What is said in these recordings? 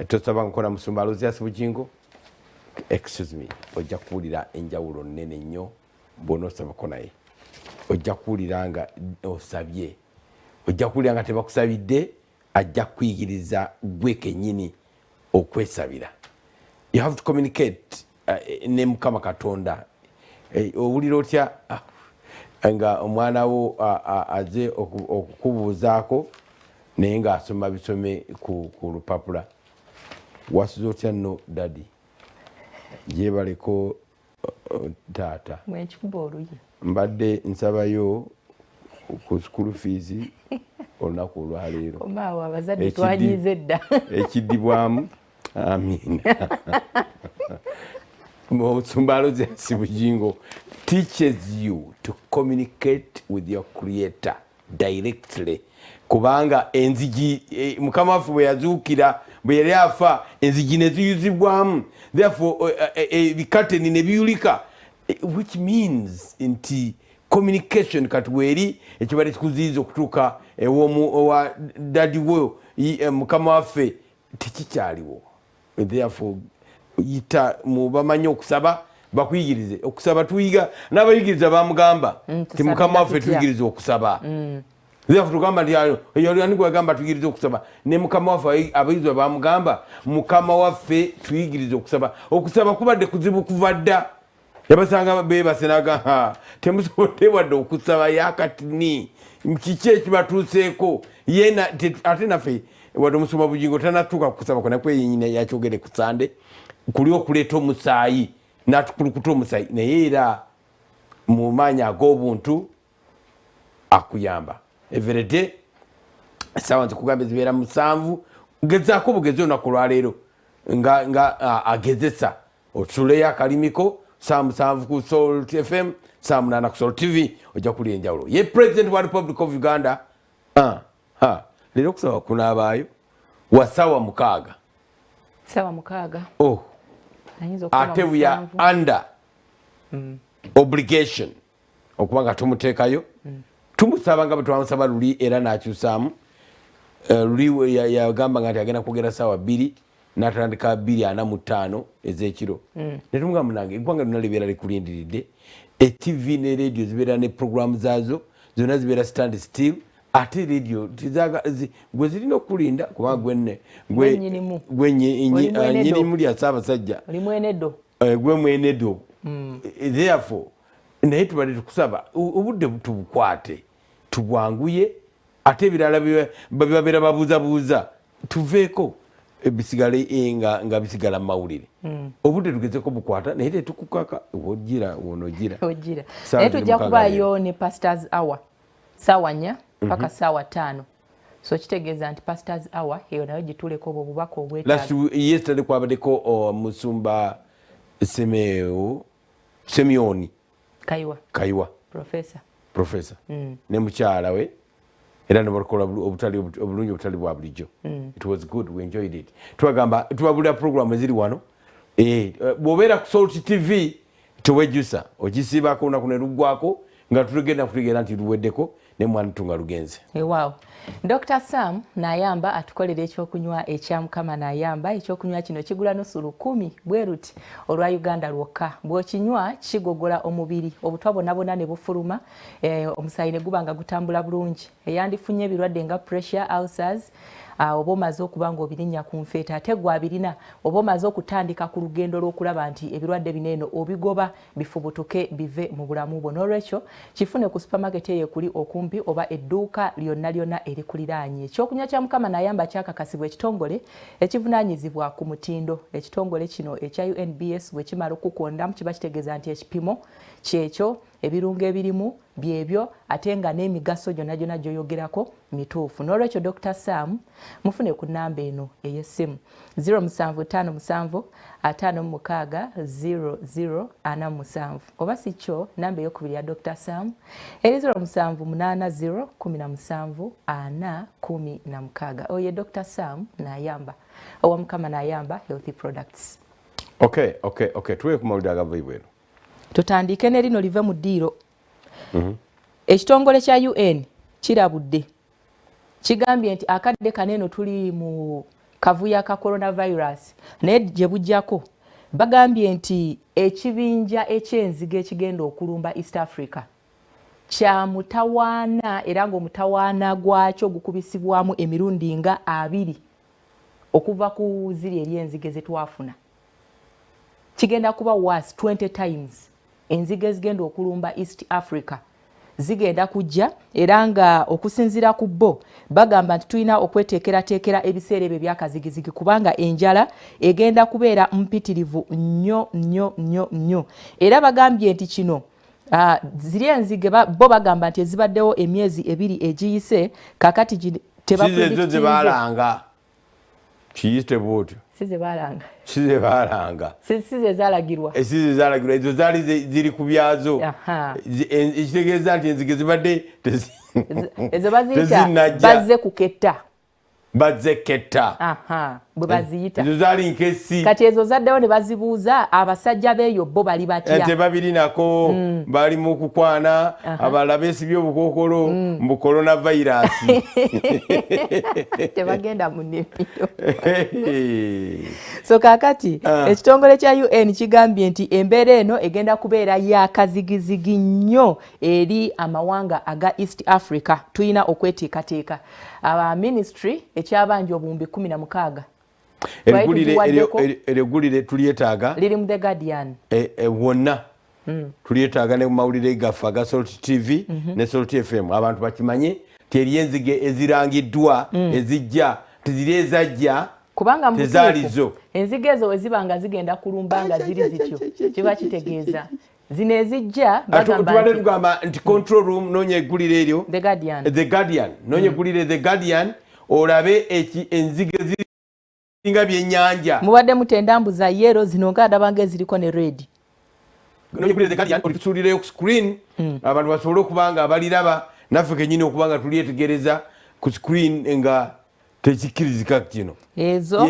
tosaba nkola musumba Luzias Bujingo. Excuse me, ojja kuwulira enjawulo nnene nnyo bw'onoosabako naye. Ojja kuwulira nga osabye, ojja kuwulira nga tebakusabidde, ajja kuyigiriza gwe kennyini okwesabira. You have to communicate ne Mukama Katonda. Owulira otya nga omwana wo aze okukubuuzaako naye ng'asoma bisome ku lupapula. Wasuze otya nno daddy? Jebaleko taata. Mwekikuba oluyi. Mbadde nsabayo ku school fees olunaku olwaleero. Omaawo abazadde twanyize dda. Ekiddibwamu. Amiina. Musumba Luzias Bujingo teaches you to communicate with your creator directly. Kubanga enzigi Mukama waffe bwe yazuukira bwe yali afa enzigi ne ziyuzibwamu. Therefore ebikateni ne biyulika, which means nti communication kati weeri ekibadde kikuziyiza okutuuka ewa dadi wo Mukama waffe tekikyaliwo. Therefore yita mu bamanyi okusaba bakuyigirize okusaba. Tuyiga n'abayigiriza bamugamba ti Mukama waffe tuyigirize okusaba. Therefore tugamba nti yali kwegamba tuyigirize okusaba ne Mukama waffe abayigiriza bamugamba Mukama waffe tuyigirize okusaba. Okusaba kubadde kuzibu kuva dda. Yabasanga beebasenaga temusobodde wadde okusaba yakatini kiki ekibatuuseeko yena ate naffe wadde Musumba Bujingo tanatuuka kusaba kona kwe yennyini yakyogere ku Sande kuli okuleeta omusaayi n'atukulukuta omusaayi naye era mu maanyi ag'obuntu akuyamba. Everyday essaawa nzikugamba zibeera 7 gezaako bugezi olunaku lwaleero nga agezesa otusuleyo akalimiko 7 ku Salt FM 8 ku Salt TV ojja kulya enjawulo. Ye President wa Republic of Uganda leero okusaba kunaabaayo wa ssaawa 6. Ssaawa 6. Oh, ate we are under obligation okubanga tumuteekayo. Tumusaba nga bwe twamusaba luli era n'akyusaamu. Luli yagamba nga nti agenda kwogera ssaawa 2 n'atandika 2:45 ez'ekiro. Ne tumugamba munange eggwanga lyonna libeera likulindiridde. TV ne radio zibeera ne programu zaazo zonna zibeera stand still. Ate radio gwe zirina okulinda kubanga gwe nyinimu lya Ssaabasajja oli mwenedo gwe mwenedo. Therefore naye tubadde tukusaba obudde tubukwate tubwanguye ate ebirala babeera babuuzabuuza tuveeko bisigale nga bisigala mu mawulire. Obudde tugezeko bukwata naye tetukukaka wogira wonogira naye tujja kubaayo ne Pastors Hour ssaawa 4 paka ssaawa 5. So kitegeeza nti Pastors Hour eyo nayo gituleko obubaka obwetaaga. Yesterday kwabaddeko Musumba Semioni Kaiwa Professor ne mukyala we era ne bakola obulungi obutali bwa bulijjo. It was good, we enjoyed it. Twagamba tubabulira program eziri wano bw'obeera ku Salt TV tewejjusa okisiibako olunaku ne luggwako nga tutegenda kutegeera nti luweddeko ne mwana tunga lugenze. Wow. Dr. Sam Nayamba atukolera ekyokunywa ekya Mukama Nayamba. Ekyokunywa kino kigula nusu 10 bwe ruti olwa Uganda lwokka. Bw'okinywa kigogola omubiri obutwa bwonna ne bufuluma, omusaayi ne guba nga gutambula bulungi. Eyandifunye ebirwadde nga pressure, ulcers, oba omaze okuba ng'obirinnya ku nfeeta ate gwabirina oba omaze okutandika ku lugendo lw'okulaba nti ebirwadde bineeno obigoba bifubutuke bive mu bulamu bwo. N'olwekyo kifune ku supermarket eyo kuli okumpi oba edduuka lyonna erikuliraanye. Ekyokunywa kya Mukama Nayamba kyakakasibwa ekitongole ekivunaanyizibwa ku mutindo. Ekitongole kino ekya UNBS bwe kimala okukukondamu kiba kitegeeza nti ekipimo kyekyo ebirungo ebirimu byebyo ate nga n'emigaso gyonna gy'oyogerako mituufu. N'olwekyo Dr. Sam mufune ku nnamba eno ey'essimu 0757 56 0047 oba si kyo nnamba ey'okubiri ya Dr. Sam eri 0780 17 416. Oye Dr. Sam Nayamba owa Mukama Nayamba Healthy Products. Okay. Tuwe ku mawulire agava ibwero. Tutandike ne lino live mu ddiiro. Ekitongole kya UN kirabudde kigambye nti akadde kaneeno tuli mu kavuya ka coronavirus naye gye bujjako bagambye nti ekibinja eky'enzige ekigenda okulumba East Africa kya mutawaana era ng'omutawaana gwakyo gukubisibwamu emirundi nga 2 okuva ku ziri ery'enzige ze twafuna. Kigenda kuba worse 20 times. Enzige zigenda okulumba East Africa zigenda kujja era nga okusinzira ku bo bagamba nti tulina okweteekerateekera ebiseera ebyo byakazigizigi kubanga enjala egenda kubeera mpitirivu nnyo era bagambye nti kino ziri enzige bo bagamba nti ezibaddewo emyezi 2 egiyise kakati tebabalanga kiyite bwotyo size balanga size zalagirwa ezo zaali ziri ku byazo ekitegeeza nti enzige zibadde ezo baziyita bazze kuketta bazze ketta bwe baziyita ezo zaali nkesi kati ezo zaddewo ne bazibuuza abasajja beeyo bo bali batya tebabiri nako bali mu kukwana abalala beesibye obukookolo mu coronavirus tebagenda mu nnimiro so kakati ekitongole kya UN kigambye nti embeera eno egenda kubeera yakazigizigi nnyo eri amawanga aga East Africa tulina okweteekateeka aba ministry ekyabanja obuwumbi 16 eregulire tulyetaaga liri mu The Guardian wonna tulyetaaga ne mu mawulire gaffe aga Salt TV ne Salt FM abantu bakimanye ti ery'enzige ezirangiddwa ezijja tiziri ezajja kubanga tezaalizo enzige ezo we ziba nga zigenda kulumba nga ziri zityo kiba kitegeeza zino ezijja tubadde tugamba nti control room noonya eggulire eryo The Guardian noonya eggulire The Guardian olabe enzige ziringa byennyanja mubadde mutendambuza yero zino nga ndabanga eziriko ne red noonya eggulire The Guardian olitusuulireyo ku screen abantu basobole okuba nga baliraba naffe kennyini okuba nga tulyetegereza ku screen nga tekikkirizika kino ezo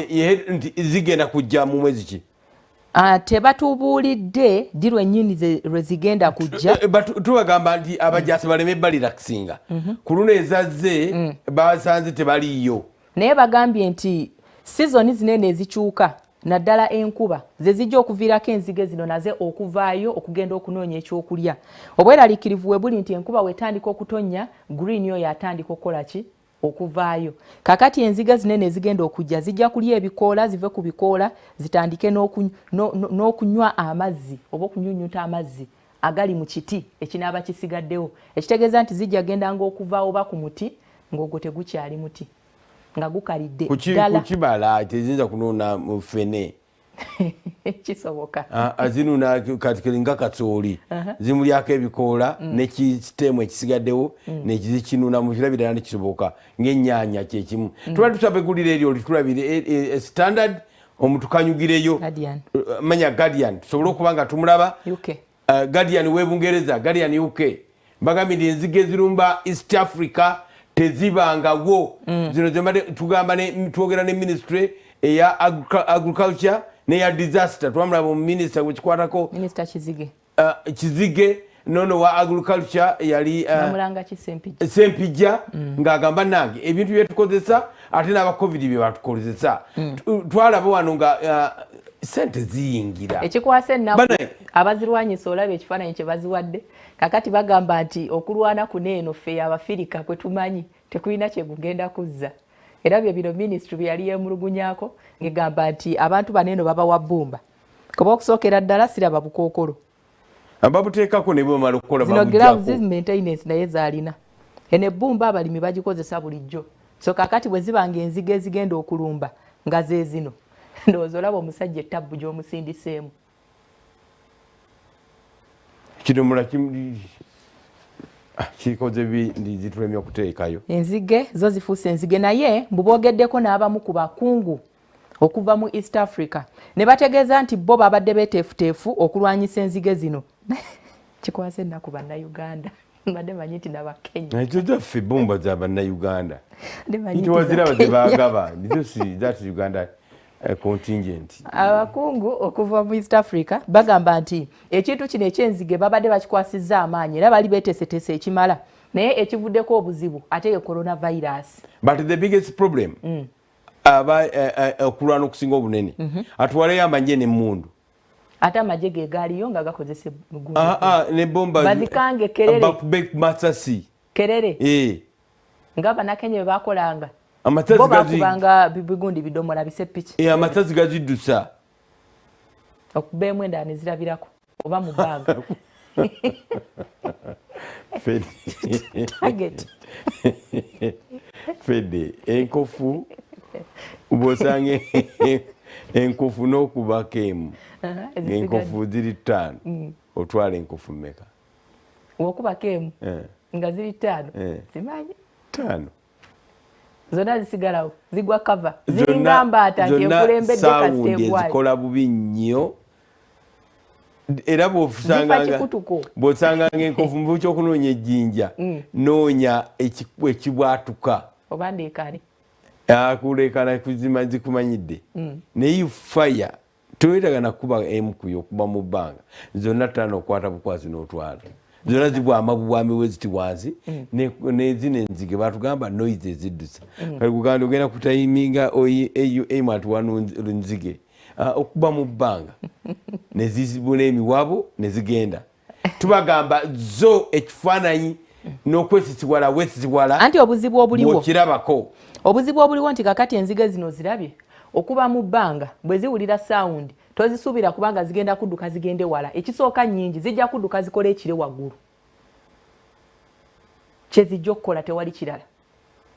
nti zigenda kujja mu mwezi ki tebatubuulidde ddi lwennyini lwe zigenda kujja tubagamba nti abajaasi baleme balirakisinga ku luno ezazze basanze tebaliiyo naye bagambye nti sizoni zinene ezikyuka naddala enkuba ze zijja okuviirako enzige zino naze okuvaayo okugenda okunoonya ekyokulya obweraliikirivu we buli nti enkuba wetandika okutonnya green yo yatandika okukola ki okuvaayo kakati enzige zinene ezigenda okujja zijja kulya ebikoola zive ku bikoola zitandike n'okunywa amazzi oba okunyunyuta amazzi agali mu kiti ekinaaba kisigaddewo ekitegeeza nti zijja genda ng'okuvaawo oba ku muti ng'ogwo tegukyali muti nga gukalidde ddala kukibala teziyinza kunuuna mu ffene kisoboka azinuna katikiri nga kasooli zimulyako ebikoola nekisiteemu ekisigaddewo nekizikinuna mukirabirana nekisoboka ng'ennyaanya kyekimu tuba tusaba eggulire eryo litulabire standard omutukanyugireyo manya Guardian tusobole okuba nga tumulaba Guardian w'Ebungereza Guardian UK bagambye nti enzige ezirumba East Africa tezibangawo zino zembadde tugamba twogera ne ministry eya agriculture neya disaster twamulaba omuminisita gwekikwatako minisita Kizige nono wa agriculture yali Sempijja ng'agamba nange ebintu byetukozesa ate n'aba covid bye batukozesa twalaba wano nga sente ziyingira ekikwasa ennaku abazirwanyisa olaba ekifaananyi kye baziwadde kakati bagamba nti okulwana kuneeno ffe abafirika kwe tumanyi tekulina kye gugenda kuzza era bye bino ministry bye yali yeemulugunyaako ng'egamba nti abantu baneeno babawa bbumba kuba okusookera ddala siraba bukookolo babuteekako ne bwemala okukola zino gloves maintenance naye zaalina eno ebbumba abalimi bagikozesa bulijjo so kakati bwe ziba nga enzige ezigenda okulumba nga ze zino ndowooza olaba omusajja ettabbu gy'omusindiseemu kidomola kirikoze zitulemye okuteekayo enzige zo zifuuse enzige naye mbuboogeddeko n'abamu ku bakungu okuva mu East Africa ne bategeeza nti bo babadde beeteefuteefu okulwanyisa enzige zino kikwasa ennaku bannayuganda mbadde manyi nti n'abakenya ekyo zaffe bbumba za bannayuganda nti waziraba zebaagaba that Uganda contingent abakungu okuva mu East Africa bagamba nti ekintu kino eky'enzige babadde bakikwasizza amaanyi era bali beeteeseteese ekimala naye ekivuddeko obuzibu ate ye coronavirus but the biggest problem aba okulwana okusinga obunene atwaleyo amagye n'emmundu ate amagye ge gaaliyo nga gakozesa ne bomba bazikange kerere bakube masasi kerere nga banakenya bwe bakolanga amasasi bakubanga bigundi bidomola bisepiki amasasi gaziddusa okubeemu endala ne zirabirako oba mu bbanga Fede enkofu bw'osanga enkofu n'okubako emu ng'enkofu ziri 5 otwala enkofu mmeka okubako emu nga ziri 5 simanyi 5 zonna zisigalawo zigwa kava ziringa mbaata nti ekulembedde saawundi ezikola bubi nnyo era bw'osanganga enkofu mu kyokunoonya ejjinja noonya ekibwatuka oba ndeekane akuleekana kuzima zikumanyidde naye faya toyetaga nakuba emukuyo okuba mu bbanga zonna 5 okwata bukwasi n'otwala zonna zibwama bubwami we ziti wansi nezino enzige batugamba noise eziddusa kale kuganda ogenda kutayiminga emu ati wano nzige okuba mu bbanga nezizibula emiwabo nezigenda tubagamba zo ekifaananyi n'okwesisiwala wesisiwala anti obuzibu obuliwo bw'okirabako obuzibu obuliwo nti kakati enzige zino zirabye okuba mu bbanga bwe ziwulira sound tozisuubira kubanga zigenda kudduka zigende wala ekisooka nnyingi zijja kudduka zikola ekire waggulu kye zijja okukola tewali kirala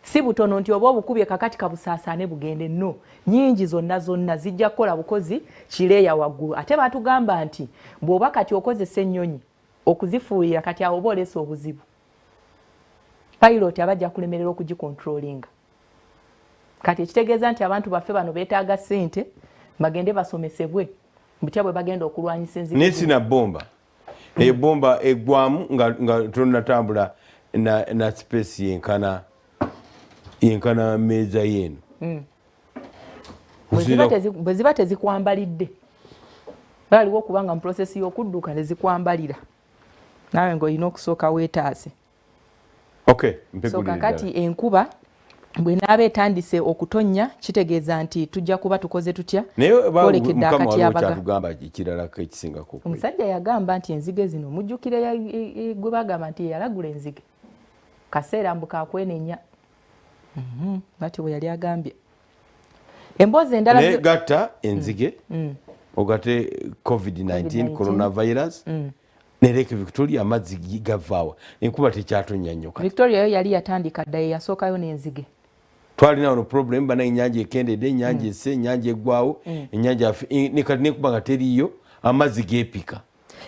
si butono nti oba obukubye kakati kabusaasaane bugende no nnyingi zonna zijja kukola bukozi kireeya waggulu ate batugamba nti bw'oba kati okozesa ennyonyi okuzifuuyira kati awo oba oleesa obuzibu pilot abajja kulemerera okugikontrolinga kati ekitegeeza nti abantu baffe bano beetaaga ssente bagende basomesebwe butya bwe bagenda okulwanyisa enzige nesina bomba ebomba eggwamu nga tonnatambula na space yenkana meeza yeeno bwe ziba tezikwambalidde baliwo okubanga mu prosesi y'okudduka nezikwambalira naawe ng'olina okusooka weetaase so kakati enkuba bwenaaba etandise okutonnya kitegeeza nti tujja kuba tukoze tutya twolekedde akatyabaga omusajja yagamba nti enzige zino mujjukire gwe bagamba nti yalagula enzige kaseera mbu kakwenenya bati bwe yali agambye emboozi endala gatta enzige ogate covid-19 coronavirus nereke Victoria amazzi gavaawa enkuba tekyatonya nnyo Victoria yo yali yatandika dda yasookayo n'enzige twalina wano problem bana ennyanja ekendedde ennyanja esse ennyanja eggwawo ennyanja nekati nekuba nga teriyo amazzi geepika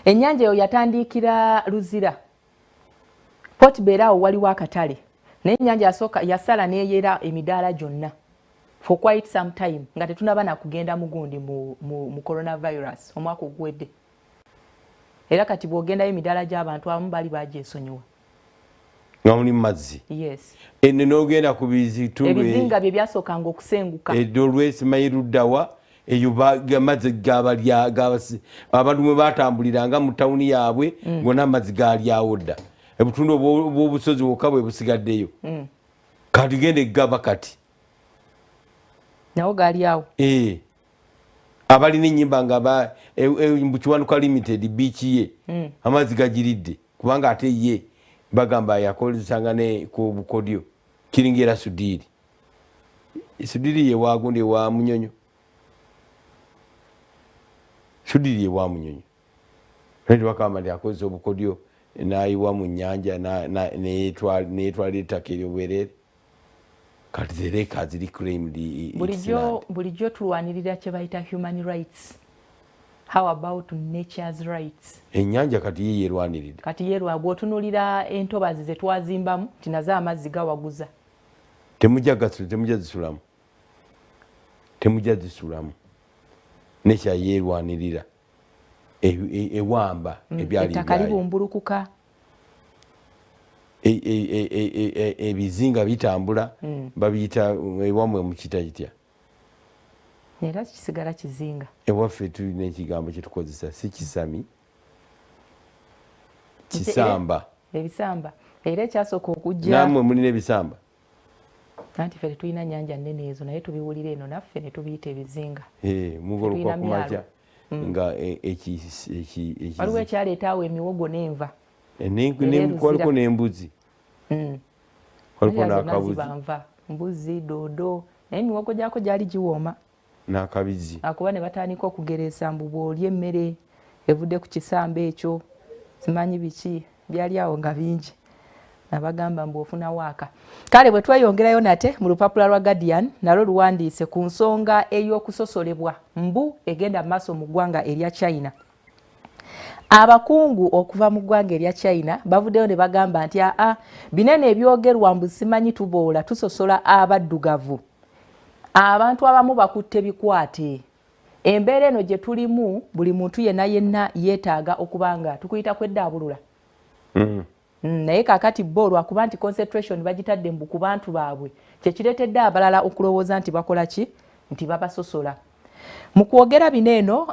ennyanja eyo yatandikira Luzira Port Bell awo waliwo akatale naye ennyanja yasala neeyera emidaala gyonna for quite some time nga tetunaba nakugenda mugundi mu coronavirus omwaka oguwedde era kati bw'ogendayo emidaala gy'abantu abamu bali bagyesonyiwa nga muli mazzi yes n'ogenda ku bizitundu ebizinga bye byasookanga okusenguka edolwesi mayiruddawa eyo amazzi abantu mwe batambuliranga mu tawuni yaabwe gonna amazzi gaalyawo dda ebutundu bw'obusozi bwokka bwe busigaddeyo kati genda eggaba kati nawo gaaliawo abalina ennyimba nga mu Kiwanuka Limited biiki ye amazzi gagiridde kubanga ate ye bagamba yakozesanga ne ku bukodyo kiringa era Sudiiri ye waagundi wa Munyonyo Sudiiri ye wa Munyonyo nti bakamba nti akozesa obukodyo n'ayiwa mu nnyanja neetwala ettaka eryobwereere kati zereka ziri claimed bulijjo tulwanirira kye bayita human rights. How about nature's rights? Ennyanja kati ye yerwanirira kati yerwa bw'otunuulira entobazi ze twazimbamu tinaze amazzi gawaguza temujja zisulamu nekya yerwanirira ewamba ebyali ettaka libumbulukuka ebizinga bitambula babiyita ewamwe mukita kitya era kisigala kizinga ewaffe tulina ekigambo kyetukozesa si kisami kisamba ebisamba era ekyasooka okujja namwe mulina ebisamba Anti ffe tulina nnyanja nnene ezo naye tubiwulira eno naffe ne tubiyita ebizinga. Mugolokwa ku makya nga waliwo ekyaleeta awo emiwogo n'enva. Kwaliko n'embuzi. Kwaliko n'akabuzi. Mbuzi, doodo, naye emiwogo gyako gyali giwooma. N'akabizi. Akuba ne batandika okugereesa mbu bw'olya emmere evudde ku kisamba ekyo simanyi biki byali awo nga bingi. Nabagamba mbu ofuna waaka. Kale bwe tweyongerayo nate mu lupapula lwa Guardian nalwo luwandiise ku nsonga ey'okusosolebwa mbu egenda mu maaso mu ggwanga erya China. Abakungu okuva mu ggwanga erya China bavuddeyo ne bagamba nti binene ebyogerwa mbu simanyi tuboola tusosola abaddugavu. Abantu abamu bakutte bikwate. Embeera eno gye tulimu buli muntu yenna yeetaaga okubanga tukuyita kweddaabulula. Naye kakati bo lwakuba nti concentration bagitadde mbu ku bantu baabwe kyekireetedde abalala okulowooza nti bakola ki nti babasosola. Mu kwogera bino eno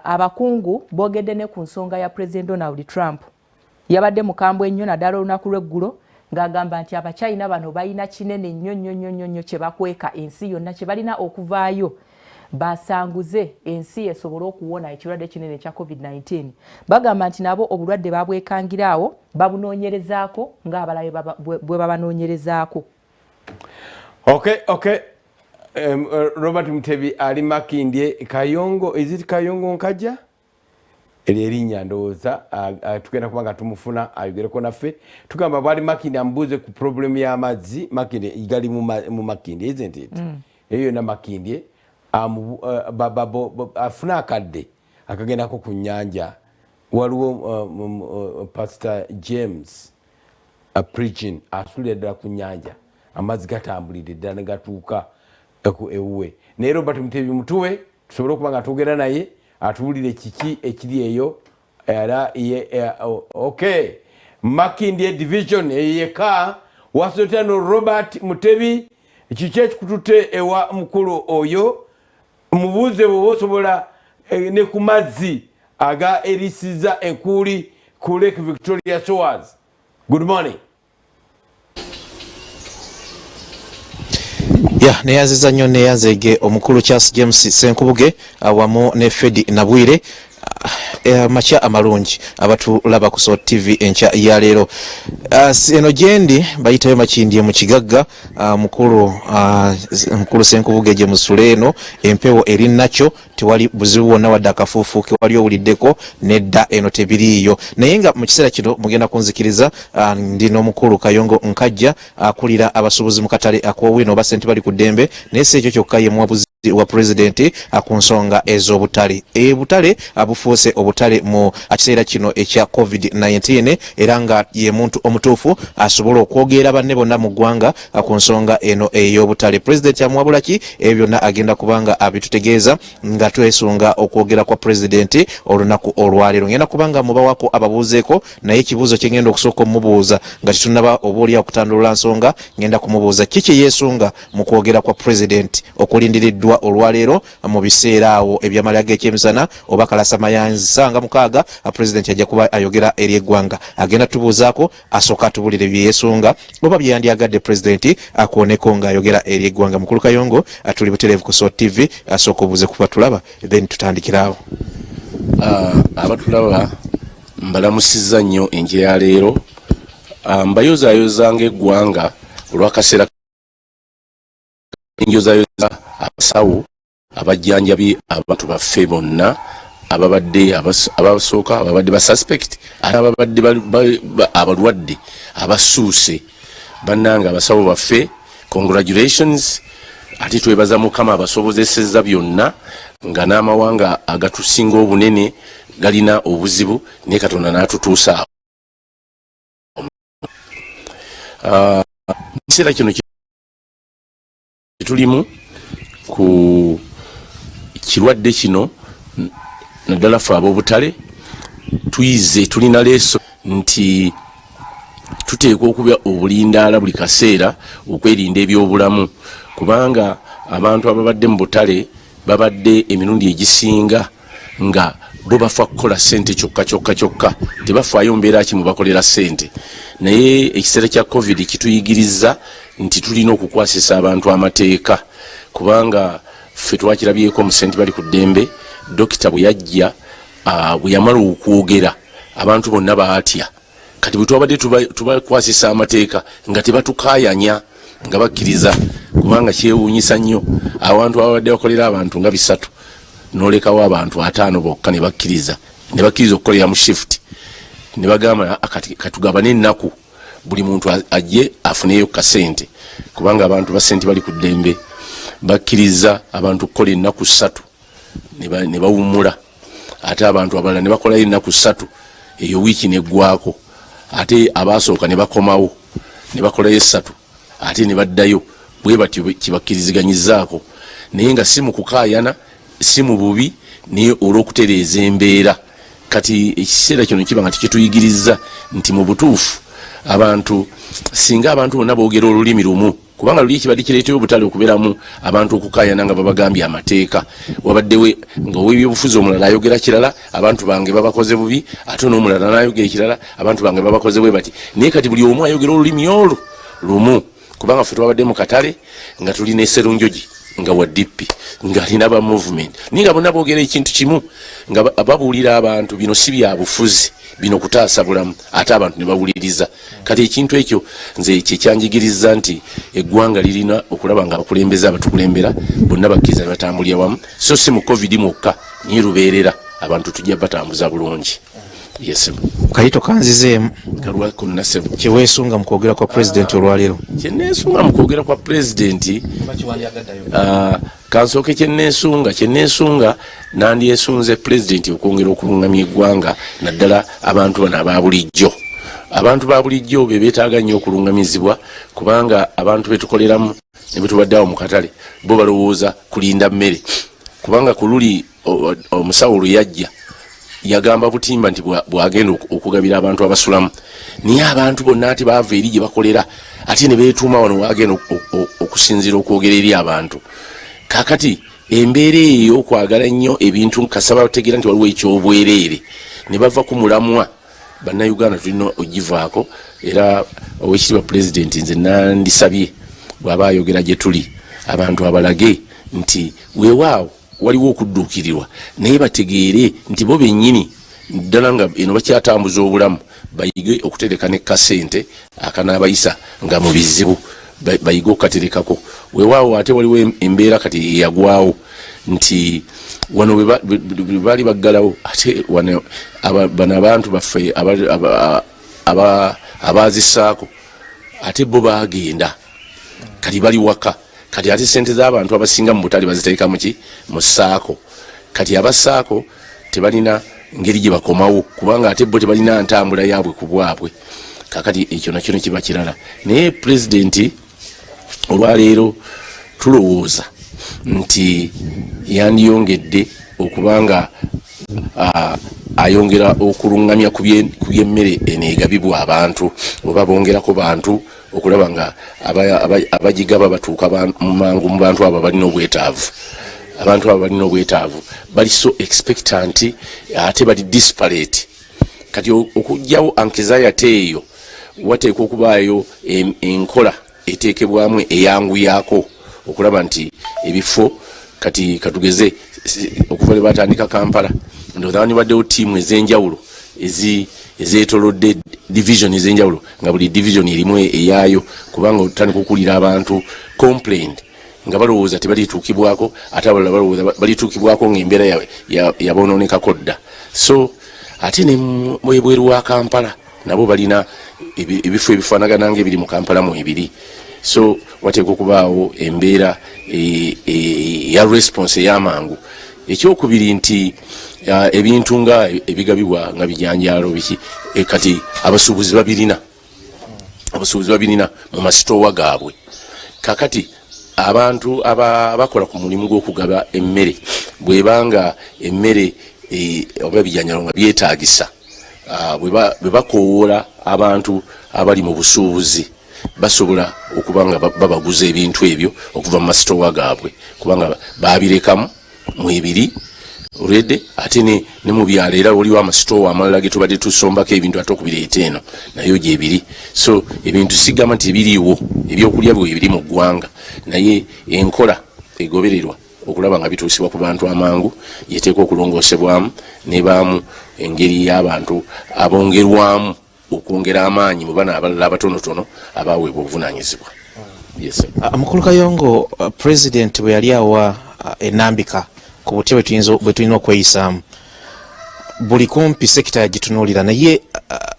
abakungu boogedde ne ku nsonga ya President Donald Trump. Yabadde mukambwe ennyo naddala olunaku lw'eggulo ng'agamba nti Abachina bano balina kinene nnyo kye bakweka ensi yonna kye balina okuvaayo basanguze ensi esobole okuwona ekirwadde kinene ekya COVID-19. Bagamba nti nabo obulwadde babwekangiraawo babunoonyerezaako ng'abalala bwe babanoonyerezaako. Okay. Robert Mutebi ali Makindye Kayongo, is it Kayongo Nkajja? Erinnya ndowooza tugenda kubanga tumufuna ayogereko naffe. Tugamba bwali Makindye ambuuze ku problem y'amazzi. Makindye gali mu Makindye, isn't it? Eyo na Makindye afuna akadde akagendako ku nnyanja. Waliwo Pastor James preaching asulira ddala ku nnyanja. Amazzi gatambulidde ddala ne gatuuka ewuwe. Naye Robert Mutebi mutuwe tusobole okuba nga twogera naye atuwulire kiki ekiri eyo. Okay. Makindye division yeka wasotano Robert Mutebi kiki ekikututte ewa mukulu oyo mubuuze bwe osobola ne ku mazzi aga erisiza enkuuli ku Lake Victoria Shores. Good morning. Neyaziza nnyo neyanzege omukulu Charles James Senkubuge awamu ne Fedi Nabwire makya amalungi abatulaba ku Sot TV enkya ya leero. Eno gyendi bayitayo Makindye mu kigagga mukulu Senkubuge gye musule eno empewo eri nakyo tewali buzibu wonna wadde akafuufu ke wali owuliddeko nedda eno tebiriiyo. Naye nga mu kiseera kino mugenda kunzikiriza ndi n'omukulu Kayongo Nkajja akulira abasuubuzi mu katale ak'Owino oba sente bali ku ddembe naye si ekyo kyokka ye muwabuzi wa president ku nsonga ez'obutale. Butale abufuuse obutale mu kiseera kino ekya COVID-19 era nga ye muntu omutuufu asobola okwogera banne bonna mu ggwanga ku nsonga eno ey'obutale. President amuwabula ki ebyo byonna agenda kubanga abitutegeeza nga twesunga okwogera kwa president olunaku olwaleero. Ngenda kubanga mubawako ababuuzeeko naye ekibuuzo kye ngenda okusooka omubuuza nga tetunnaba obaolya okutandulula nsonga ngenda kumubuuza kiki yeesunga mu kwogera kwa president okulindiriddwa olwaleero mu biseera awo ebyamala g'ekyemisana oba kalasamayanzi nga mukaaga president ajja kuba ayogera eri eggwanga. Agenda tubuuzaako asooka tubulire bye yeesunga oba bye yandyagadde president akwoneko ng'ayogera eri eggwanga. Mukulu Kayongo tuli butereevu ku Sot TV asooka obuuze ku batulaba then tutandikiraawo. Abatulaba mbalamusizza nnyo enje ya leero. Mbayozaayoza ng'eggwanga olw'akaseera enjozayoza abasawo abajjanjabi abantu baffe bonna ababadde abasooka ababadde basuspect ababadde abalwadde abasuuse bannanga abasawo baffe congratulations. Ate twebaza Mukama abasobozesezza byonna nga n'amawanga agatusinga obunene galina obuzibu naye Katonda n'atutuusa kiseera kino tulimu ku kirwadde kino naddala ffe ab'obutale tuyize tulina leeso nti tuteekwa okuba obulindaala buli kaseera okwerinda ebyobulamu kubanga abantu ababadde mu butale babadde emirundi egisinga nga bo bafa kukola sente kyokka tebafaayo mbeera ki mubakolera sente. Naye ekiseera kya covid kituyigiriza nti tulina okukwasisa abantu amateeka, kubanga ffe twakirabyeko mu sente bali ku ddembe. Dokita bwe yajja bwe yamala okwogera abantu bonna baatya. Kati bwe twabadde tubakwasisa amateeka nga tebatukayanya nga bakkiriza, kubanga kyewuunyisa nnyo abantu ababadde bakolera abantu nga 3 n'olekawo abantu 5 bokka ne bakkiriza okukolera mu shift, ne bagamba katugabane ennaku buli muntu ajje afuneyo kasente, kubanga abantu basente bali ku ddembe. Bakkiriza abantu kukola ennaku 3 ne bawummula, ate abantu abalala ne bakolayo ennaku 3 eyo wiiki neggwaako, ate abaasooka ne bakomawo ne bakolayo 3 ate ne baddayo. Bwe batyo kibakkiriziganyizaako, naye nga si mu kukaayana, si mu bubi, naye olw'okutereeza embeera. Kati ekiseera kino kiba nga tikituyigiriza nti mu butuufu abantu singa abantu bonna boogera olulimi lumu, kubanga luli kibadde kireeteyo obutale okubeeramu abantu okukaayana nga babagambye amateeka. Wabaddewe nga ow'ebyobufuzi omulala ayogera kirala, abantu bange babakoze bubi, ate n'omulala n'ayogera kirala, abantu bange babakoze bwe bati. Naye kati buli omu ayogera olulimi olwo lumu, kubanga ffe twabadde mu katale nga tulina Sserunjogi nga wa DP nga alina ba movement, naye nga bonna boogera ekintu kimu nga babuulira abantu bino si bya bufuzi, bino kutaasa bulamu, ate abantu ne bawuliriza. Kati ekintu ekyo nze kyekyanjigiriza nti eggwanga lirina okulaba nga abakulembeze abatukulembera bonna bakkiriza ne batambulira wamu, so si mu covid mwokka, naye lubeerera abantu tujja batambuza bulungi. Yes. Kayito kanzizeemu kyeweesunga mu kwogera kwa pulezidenti olwaleero. Kyeneesunga mu kwogera kwa pulezidenti kansooke kyeneesunga nandyesunze pulezidenti okwongera okulungamya eggwanga, naddala abantu bano aba bulijjo. Abantu ba bulijjo be beetaaga nnyo okulungamizibwa, kubanga abantu betukoleramu ne betubaddeawo mu katale bo balowooza kulinda mmere, kubanga ku luli omusawo lwe yajja yagamba butimba nti bwagenda okugabira abantu abasulamu, naye abantu bonna ati baava eri gye bakolera ate ne beetuuma wano wagenda okusinziira okwogera eri abantu. Kakati embeera eyo okwagala nnyo ebintu kasaba bategeera nti waliwo ekyobwereere ne bava ku mulamwa. Bannayuganda tulina ogivaako, era owekitiibwa pulezidenti nze nandisabye bw'aba ayogera gye tuli abantu abalage nti weewaawo waliwo okudduukirirwa, naye bategeere nti bo bennyini ddala nga eno bakyatambuza obulamu, bayige okutereka ne kasente akanaabayisa nga mu bizibu, bayige okukaterekako. Weewaawo ate waliwo embeera kati eyagwawo nti wano bwe baali baggalawo, ate bano abantu baffe abaazisaako ate bo baagenda kati bali waka. Kati ate sente z'abantu abasinga mu butale baziteeka muki mu saako. Kati abasaako tebalina ngeri gye bakomawo, kubanga ate bo tebalina ntambula yaabwe ku bwabwe. Kakati ekyo nakyo kiba kirala. Naye pulezidenti olwaleero tulowooza nti yandiyongedde okubanga ayongera okulungamya ku by'emmere eneegabibwa abantu, oba bongerako bantu okulaba nga abagigaba batuuka mangu mu bantu abo balina obwetaavu. Abantu abo balina obwetaavu bali so expectant ate bali disparate. Kati okugjawo anxiety eyo wateekwa okubaayo enkola eteekebwamu eyanguyaako okulaba nti ebifo kati katugeze okuva lwe batandika Kampala ndowooza baddewo ttiimu ez'enjawulo ezeetolodde division ez'enjawulo nga buli division erimu eyaayo, kubanga otandika okuwulira abantu complaint nga balowooza tebalituukibwako, ate abalala balowooza balituukibwako ng'embeera yabonoonekako dda. So ate ne ebweru wa Kampala nabo balina ebifo ebifaanagana ng'ebiri mu Kampala mu ebiri. So wateekwa okubaawo embeera ya response ey'amangu. Ekyokubiri nti ebintu nga ebigabibwa nga bijanjaalo biki kati abasuubuzi babirina mu masitoowa gaabwe. Kakati abantu abakola ku mulimu gw'okugaba emmere bwebanga emmere oba bijanjaalo nga byetaagisa, bwe bakoowoola abantu abali mu busuubuzi basobola okuba nga babaguza ebintu ebyo okuva mu masitoowa gaabwe, kubanga babirekamu mu ebiri already ate ne mu byalo era waliwo amasitoowa amalala ge tubadde tusombako ebintu ate okubireeta eno nayo gyebiri. So ebintu sigamba nti biriiwo ebyokulya bwe biri mu ggwanga naye enkola egobererwa okulaba nga bituusibwa ku bantu amangu yeteekwa okulongoosebwamu nebaamu engeri y'abantu abongerwamu okwongera amaanyi mu bana abalala abatonotono abaweebwa obuvunaanyizibwa. Yes, Mukulu Kayongo, President bwe yali awa enambika ku butya bwe tulina okweyisaamu buli kumpi sekita yagitunuulira naye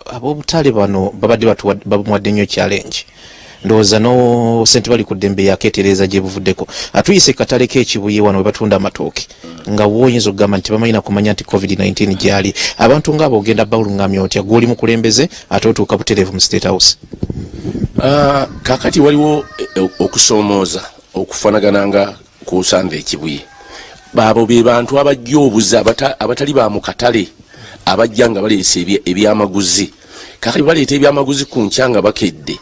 ab'obutale bano babadde bamuwadde nnyo challenge ndowooza no sente bali ku ddembe yakeetereza gye buvuddeko atuyise katale k'ekibuye wano we batunda amatooke nga woyinza okugamba nti bamalina kumanya nti COVID-19 gyali abantu ng'abo ogenda bawulungamya otya gw'oli mukulembeze ate otuuka butereevu mu State House. Kakati waliwo okusoomooza okufanagananga ku Sande ekibuye baabo be bantu abajja obuzi abatali ba mu katale abajja nga baleese ebyamaguzi. Kakati baleeta ebyamaguzi ku nkyanga bakedde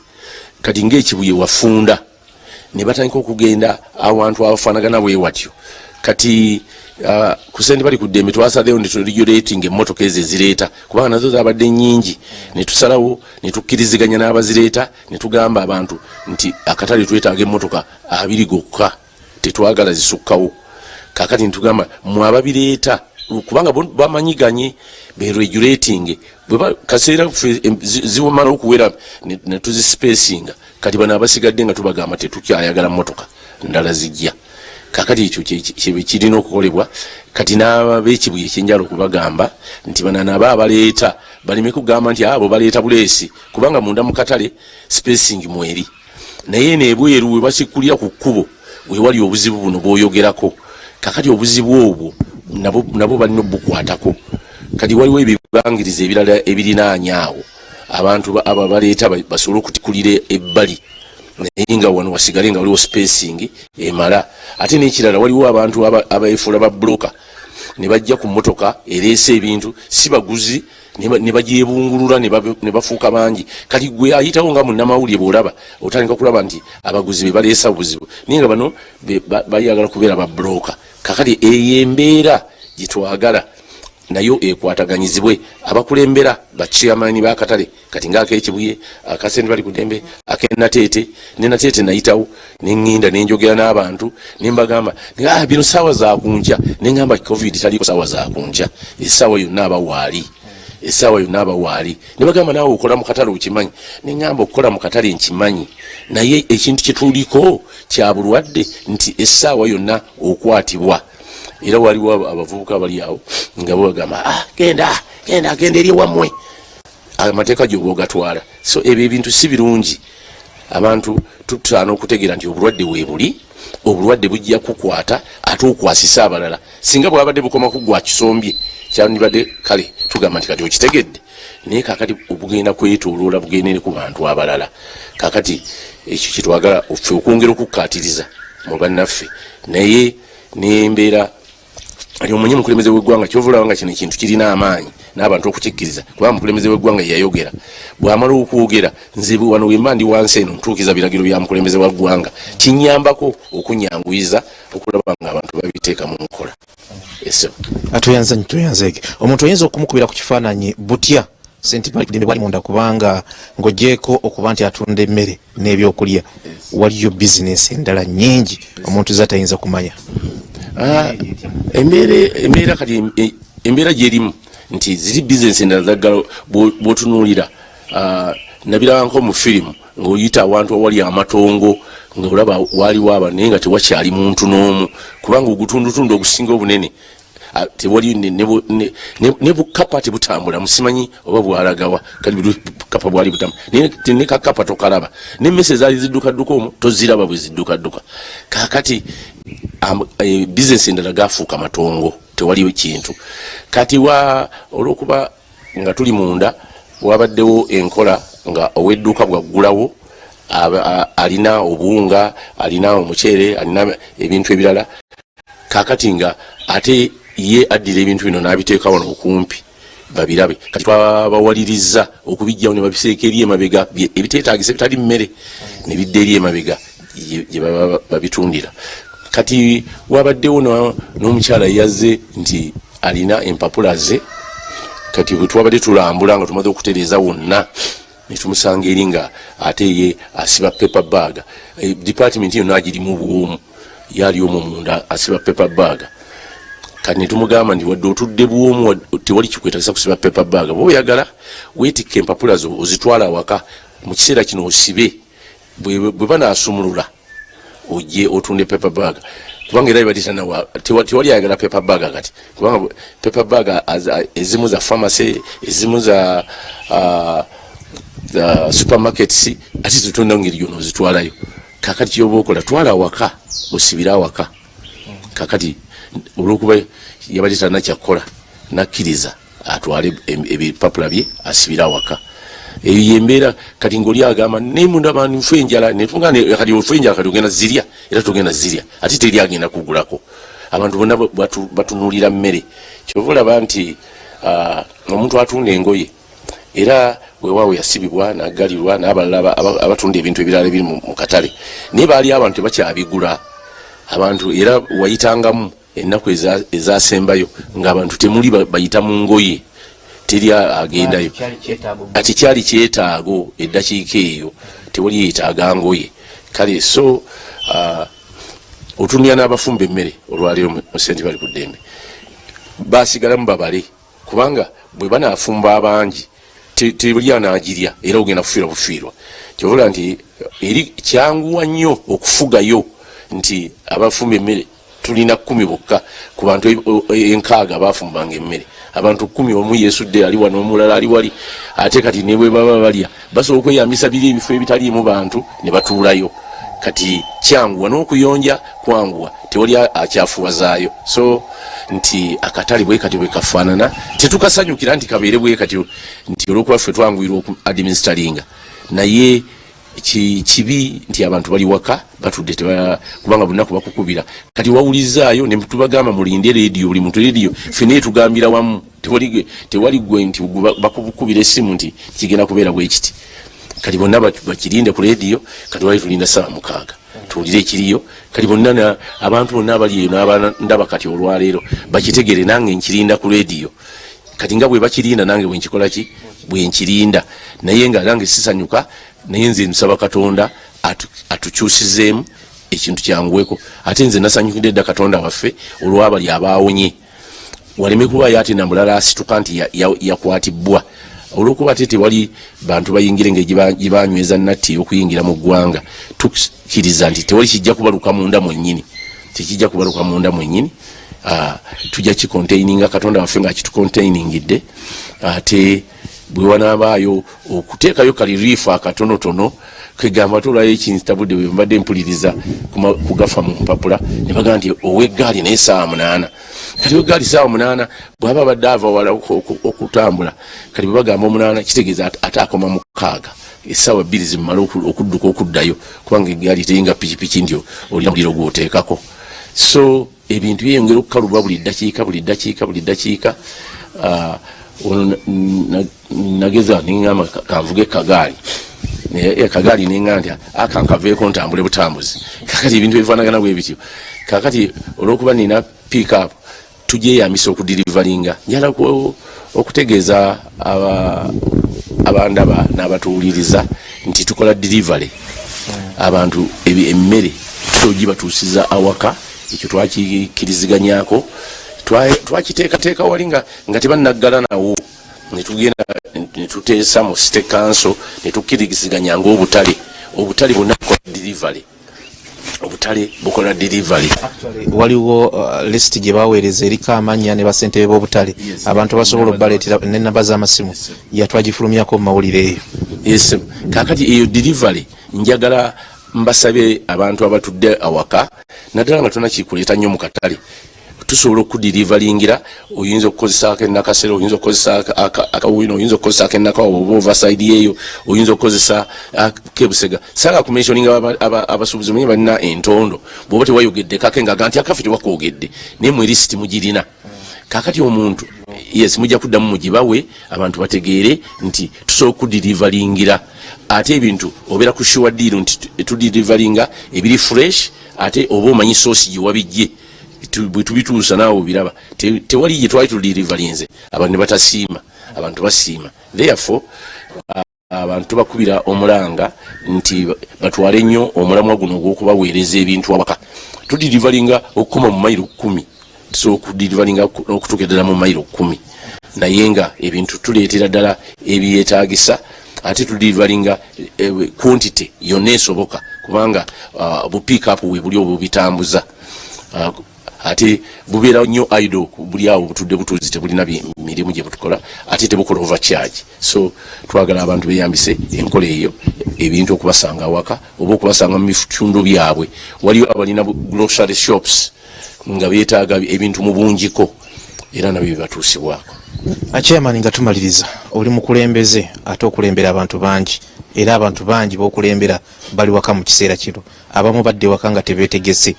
kati ng'ekibuye wafunda ne batandika okugenda awantu abafaanagana bwe watyo kati ku Sente bali ku ddembe twasazeewo ne turegulating emmotoka ezo ezireeta kubanga nazo zaabadde nnyingi ne tusalawo ne tukkiriziganya n'abazireeta ne tugamba abantu nti akatale twetaaga emmotoka 2 gokka tetwagala zisukkawo. Kakati ne tugamba mwe ababireeta kubanga bamanyiganye beregulating kaseera ziwamala okuwera ne tuzispacinga kati bano abasigadde nga tubagamba tetukyayagala mmotoka ndala zijja. Kakati ekyo kirina okukolebwa kati n'abekibuye ekyenjala okubagamba nti bano nabo abaleeta baleme kugamba nti abo baleeta buleesi kubanga munda mu katale spacing mweri naye nebweru we bakikulira ku kkubo we wali obuzibu buno bw'oyogerako. Kakati obuzibu obwo nabo balina obukwatako kati waliwo ebibangiriza ebirala ebirinaanyaawo abantu aba baleeta basobole okutikulira ebbali naye nga wano wasigale nga waliwo spacing emala. Ate n'ekirala waliwo abantu abaefuula ba broker ne bajja ku mmotoka ereese ebintu si baguzi ne bagyebungulula ne bafuuka bangi. Kati gwe ayitawo nga munnamawulire bw'olaba otandika kulaba nti abaguzi be baleesa obuzibu naye nga bano bayagala kubeera ba broker. Kakati eyo embeera gye twagala nayo ekwataganyizibwe abakulembera bachairman b'akatale kati ng'akekibuye akasente bali ku ddembe akenateete ne nateete nayitawo neŋŋinda nenjogera n'abantu ne mbagamba bino ssaawa za kunkya ne ŋŋamba covid taliko ssaawa za kunkya essaawa yonna aba waali ne bagamba naawe okola mu katale okimanyi ne ŋŋamba okukola mu katale nkimanyi naye ekintu kye tuliko kya bulwadde nti essaawa yonna okwatibwa. Era waliwo abavubuka bali awo nga bagamba genda eri wammwe amateeka gy'oba ogatwala. So ebyo ebintu si birungi. Abantu tutaana okutegeera nti obulwadde weebuli obulwadde bujja kukwata ate okwasisa abalala singa bwabadde bukoma ku gwa kisombye kyandibadde kale tugamba nti kati okitegedde naye kakati obugenda kwetooloola bugendere ku bantu abalala. Kakati ekyo kyetwagala ffe okwongera okukkaatiriza mu bannaffe naye n'embeera ali omunye mukulembeze w'eggwanga kyovulaba nga kino ekintu kirina amaanyi n'abantu okukikkiriza kubanga mukulembeze w'eggwanga yayogera bw'amala okwogera nze wano wemba ndi wansi eno ntuukiza biragiro bya mukulembeze wa ggwanga kinyambako okunyanguyiza okulaba nga abantu babiteeka mu nkola. Tuyanzege omuntu oyinza okumukubira ku kifaananyi butya Sente bali ku ddembe bwali munda kubanga ng'ogyeko okuba nti atunda emmere n'ebyokulya waliyo bizinesi endala nnyingi omuntu zatayinza kumanya. Embeera kati embeera gyerimu nti ziri bizinesi endala zaggala bw'otunuulira nabiraba nko mu firimu ng'oyita awantu awali amatongo ng'olaba waaliwo aba naye nga tewakyali muntu n'omu kubanga ogutundutunda ogusinga obunene tewali ne bukapa tebutambula musimanyi oba bwalagawa kali bukapa bwali butambula ne kakapa tokalaba n'emmese zaali ziddukadduka omwo toziraba bwe ziddukadduka. Kakati bizinesi endala gafuuka matongo tewaliwo kintu. Kati olw'okuba nga tuli munda wabaddewo enkola nga ow'edduuka bwaggulawo alina obuwunga alina omuceere alina ebintu ebirala. Kakati nga ate ye addira ebintu bino n'abiteeka wano okumpi babirabe. Kati twabawaliriza okubijjawo ne babiseeka eri emabega ebiteetaagisa bitali mmere ne bidda eri emabega gye baba babitundira. Kati wabaddewo n'omukyala yazze nti alina empapula ze kati bwe twabadde tulambula nga tumaze okutereeza wonna netumusanga eri nga ate ye asiba paper bag department yonna agirimu buwomu yali omwo munda asiba paper bag kati netumugamba nti wadde otudde buwomu tewali kikwetagisa kusiba paper bag bwe oyagala weetikka empapula zo ozitwala awaka mu kiseera kino osibe bwe banaasumulula ojje otunde paper bag kubanga era batitana tewali ayagala paper bag kati kubanga paper bag ezimu za pharmacy ezimu za supermarkets ati tutunda ngeri yono zitwalayo kakati kyoba okola twala awaka osibira awaka kakati olwokuba yabatitana kyakola nakkiriza atwale ebipapula bye asibira awaka eyo yembeera kati ngoli agamba nemunda abantu nfe enjala netungane kati ofe enjala kati ogenda zirya era tugenda zirya ate teri agenda kugulako abantu bonna batunulira mmere kyova olaba nti omuntu atunda engoye era weewaawo yasibibwa nagalirwa n'abalala abatunda ebintu ebirala ebiri mu katale naye baali abantu tebakyabigula abantu era wayitangamu ennaku ezasembayo ng'abantu temuli bayita mu ngoye teri agendayo ati kyali kyetaago eddakiika eyo tewali yeetaaga ngoye kale so otunira n'abafumba emmere olwaleero mu sente bali ku ddembe basigalamu babale kubanga bwe banaafumba abangi tebuli anaagirya era ogenda kufiirwa bufiirwa kyovola nti eri kyanguwa nnyo okufugayo nti abafumba emmere tulina 10 bokka ku bantu 6 bafumbanga emmere abantu 10 omu yeesudde ali wano omulala ali wali ate kati ne bwe baba balya basobola okweyambisa biri ebifo ebitaliimu bantu ne batuulayo kati kyanguwa n'okuyonja kwanguwa tewali akyafuwazaayo so nti akatale bwe kati bwe kafaanana tetukasanyukira nti kabeere bwe kati nti olwokuba ffe twanguyirwa oku administralinga naye kibi nti abantu bali waka batudde kubanga bunaku bakukubira kati wawulizaayo ne tubagamba mulinde rediyo buli muntu rediyo ffe naye tugambira wamu tewali gwe nti bakukubira essimu nti kigenda kubeera bwe kiti kati bonna bakirinde ku rediyo kati wali tulinda 6 tuwulire ekiriyo kati bonna abantu bonna abaliyo n'abandaba kati olwaleero bakitegere nange nkirinda ku rediyo kati nga bwe bakirinda nange bwe nkikola ki bwe nkirinda naye nga nange sisanyuka naye nze nsaba Katonda atukyusizeemu ekintu kyanguweko ate nze nasanyukidde dda Katonda waffe olwabali abaawonye waleme kuba ate namulala asituka nti yakwatibwa olwokuba ate tewali bantu bayingire ngegibanyweza natti okuyingira mu ggwanga tukkiriza nti tewali kijja kubaluka munda mwennyini tekijja kubaluka munda mwennyini tujja kikontaininga Katonda waffe nga kitukontainingidde ate bwe wanaabaayo okuteekayo kaliriifu akatonotono kegamba tolayo ekintabudde bwe mbadde mpuliriza kugafa mu mpapula ne bagamba nti ow'eggaali naye 8 kati weggaali 8 bw'aba badde ava wala okutambula kati bwe bagamba 8 kitegeeza ate akoma mu 6 essaawa 2 zimmala okudduka okuddayo kubanga eggaali teyinga pikipiki nti olina muliro gw'oteekako so ebintu byeyongera okukaluba buli ddakiika nageza ningamba kanvuge kagaali kagaali ningamba nti akankaveeko ntambule butambuzi kakati ebintu ebifaanagana bwe bityo kakati olwokuba nina pick up tujeyambisa okudirivalinga njala okutegeeza abandaba n'abatuwuliriza nti tukola delivery abantu emmere tugibatuusiza awaka ekyo twakikiriziganyako twakiteekateeka wali nga tebanaggala nawo netugenda netuteesa mu state council netukkirigiziganya ng'obutale bonna bukola delivery obutale bukola delivery waliwo list gye baweereza eriko amannya ne basentebe b'obutale abantu basobola obbaleetera n'ennamba z'amasimu yatwagifulumyako mu mawulire eyo yes kakati eyo delivery njagala mbasabe abantu abatudde awaka naddala nga tonakikuleeta nnyo mu katale tusobola okudirivalingira oyinza okukozesa ak'enakasero oyinza okukozesa akawino oyinza okukozesa ak'enakawa oba overside yeeyo oyinza okukozesa akebusega sala kumensioninga abasuubuzi manye balina entondo bw'oba tewayogedde kake ngaga nti akafe tewakoogedde naye mu erisiti mugirina kakati omuntu yes mujja kuddamu mugibawe abantu bategeere nti tusobola okudirivalingira ate ebintu obeera ku sure deal nti tudirivalinga ebiri fresh ate oba omanyi soosi gye wabijje tubituusa naawe biraba tewali gye twali tudirivalinze abantu ne batasiima abantu basiima therefore abantu bakubira omulanga nti batwale nnyo omulamwa guno ogw'okubaweereza ebintu awaka tudirivalinga okukoma mu mayiro 10 so okudirivalinga okutuuka ddala mu mayiro 10 naye nga ebintu tuleetera ddala ebyetaagisa ate tudirivalinga quantity yonna esoboka kubanga bupick up we buli obubitambuza ate bubeera nnyo idle buli awo butudde butuuzi tebulina mirimu gye butukola ate tebukola overcharge so twagala abantu beyambise enkola eyo ebintu okubasanga awaka oba okubasanga mu bitundu byabwe waliyo abalina grocery shops nga beetaaga ebintu mu bungiko era nabyo bibatuusibwako. Chairman nga tumaliriza oli mukulembeze ate okulembera abantu bangi era abantu bangi bokulembera bali waka mu kiseera kino abamu badde waka nga tebeetegese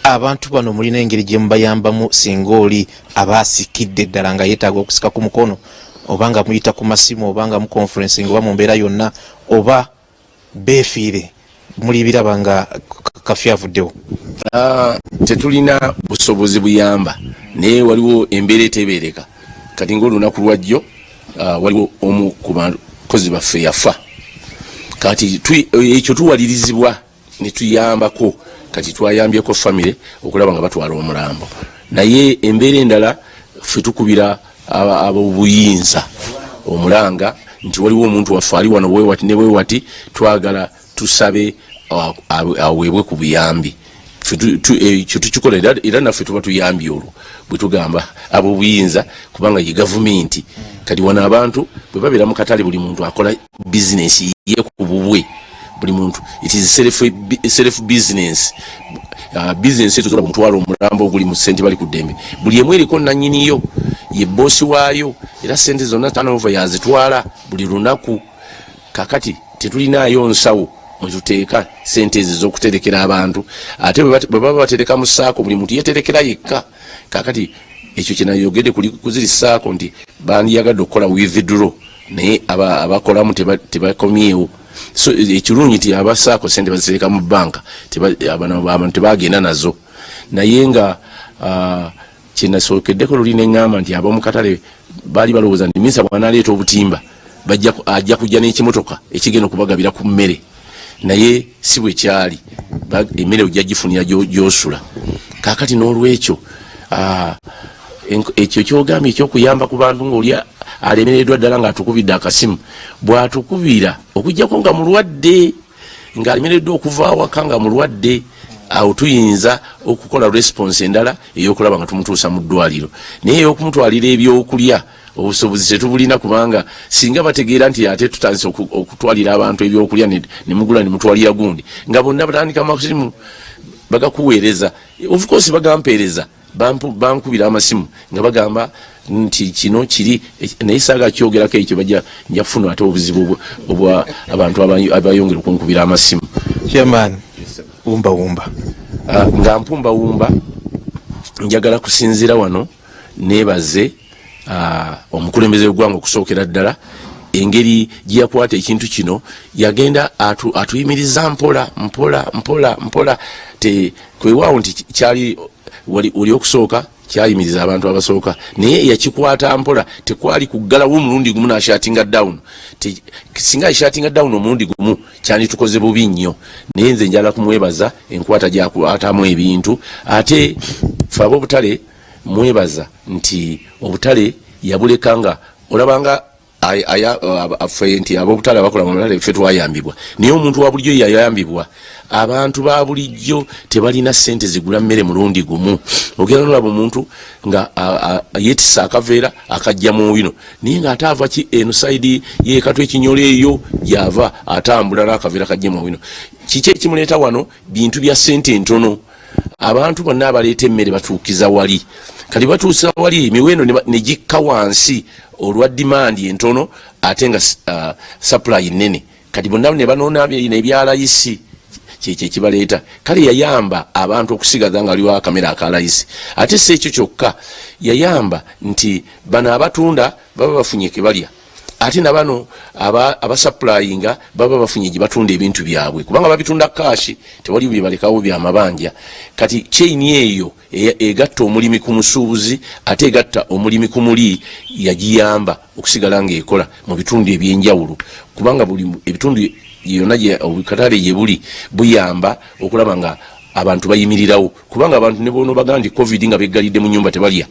abantu bano mulina engeri gye mubayambamu singa oli abaasikidde ddala nga yeetaaga okusika ku mukono oba nga muyita ku masimu oba nga mu conferencing oba mu mbeera yonna oba beefiire muli biraba nga kafya avuddewo? Tetulina busobozi buyamba naye waliwo embeera etebeereka kati ng'olunaku lwajjo waliwo omu ku bakozi baffe yafa kati ekyo tuwalirizibwa ne tuyambako kati twayambyeko famire okulaba nga batwala omulambo naye embeera endala ffe tukubira ab'obuyinza omulanga nti waliwo omuntu waffe ali wano bwewati ne bwewati twagala tusabe aweebwe ku buyambi ekyo tukikola era naffe tuba tuyambye olwo bwe tugamba ab'obuyinza kubanga ye gavumenti kati wano abantu bwe babeera mu katale buli muntu akola bizinesi ye ku bubwe buli muntu it is self business business ezo mutwalo omulambo oguli mu sente bali ku ddembe buli emu eriko nannyiniyo ye boosi waayo era sente zonna turnover yazitwala buli lunaku kakati tetulinaayo nsawo mwetuteeka sente ezo z'okuterekera abantu ate bwe baba batereka mu ssaako buli muntu yeterekera yekka kakati ekyo kyenayogedde kuziri ssaako nti bandiyagadde okukola withdraw naye abakolamu tebakomyewo so ekirungi nti abasaako sente bazitereka mu banka abantu tebagenda nazo naye nga kyenasookeddeko luli neŋŋamba nti ab'omu katale baali balowooza nti minsa bw'anaaleeta obutimba ajja kujja n'ekimotoka ekigenda okubagabira ku mmere naye si bwe kyali emmere ojja gifunira gy'osula kaakati n'olwekyo ekyo kyogambye ekyokuyamba ku bantu ng'oli alemereddwa ddala ng'atukubidde akasimu bw'atukubira okujjako nga mulwadde ng'alemereddwa okuva awaka nga mulwadde awo tuyinza okukola response endala ey'okulaba nga tumutuusa mu ddwaliro naye ey'okumutwalira ebyokulya obusobozi tetubulina kubanga singa bategeera nti ate tutandise okutwalira abantu ebyokulya ne mugula ne mutwalira gundi nga bonna batandika amasimu bagakuweereza of course bagampeereza bankubira amasimu nga bagamba nti kino kiri naye saaga kyogerako ekyo bajja njafuna ate obuzibu obwa abantu abayongera okunkubira amasimu. Chairman wumba nga mpumbawumba njagala kusinzira wano neebaze omukulembeze w'eggwanga okusookera ddala engeri gye yakwata ekintu kino yagenda atuyimiriza mpola kwewaawo nti kyali oli okusooka kyayimiriza abantu abasooka naye yakikwata mpola tekwali kuggalawo omulundi gumu nashatinga down singa ashatinga down omulundi gumu kyanditukoze bubi nnyo naye nze njala kumwebaza enkwata gyakwatamu ebintu ate fe ab'obutale mwebaza nti obutale yabulekanga olabanga ffe nti ab'obutale abakola mu butale ffe twayambibwa naye omuntu wa bulijjo yayambibwa abantu ba bulijjo tebalina sente zigula mmere mulundi gumu ogenda nolaba omuntu nga yeetisa akaveera akajja mu wino naye nga ate ava eno saidi yeekatwa ekinyolo eyo gyava atambula n'akaveera kajja mu wino kiki ekimuleeta wano bintu bya sente entono abantu bonna abaleeta emmere batuukiza wali kati batuusa wali emiwendo ne gikka wansi olwa dimandi entono ate nga supply nene kati bonna ne banoona nebyalayisi kyekyo ekibaleeta kale yayamba abantu okusigaza nga aliwo akamera akalayisi ate si ekyo kyokka yayamba nti bano abatunda baba bafunye ke balya ate nabano abasupplyinga baba bafunye gye batunda ebintu byabwe kubanga babitunda kashi tewali bye balekawo bya mabanja kati chain eyo egatta omulimi ku musuubuzi ate egatta omulimi ku muli yagiyamba okusigala ng'ekola mu bitundu ebyenjawulo kubanga buli ebitundu yonna gye obukatale gye buli buyamba okulaba nga abantu bayimirirawo kubanga abantu ne bono bagamba nti covid nga beggalidde mu nyumba tebalya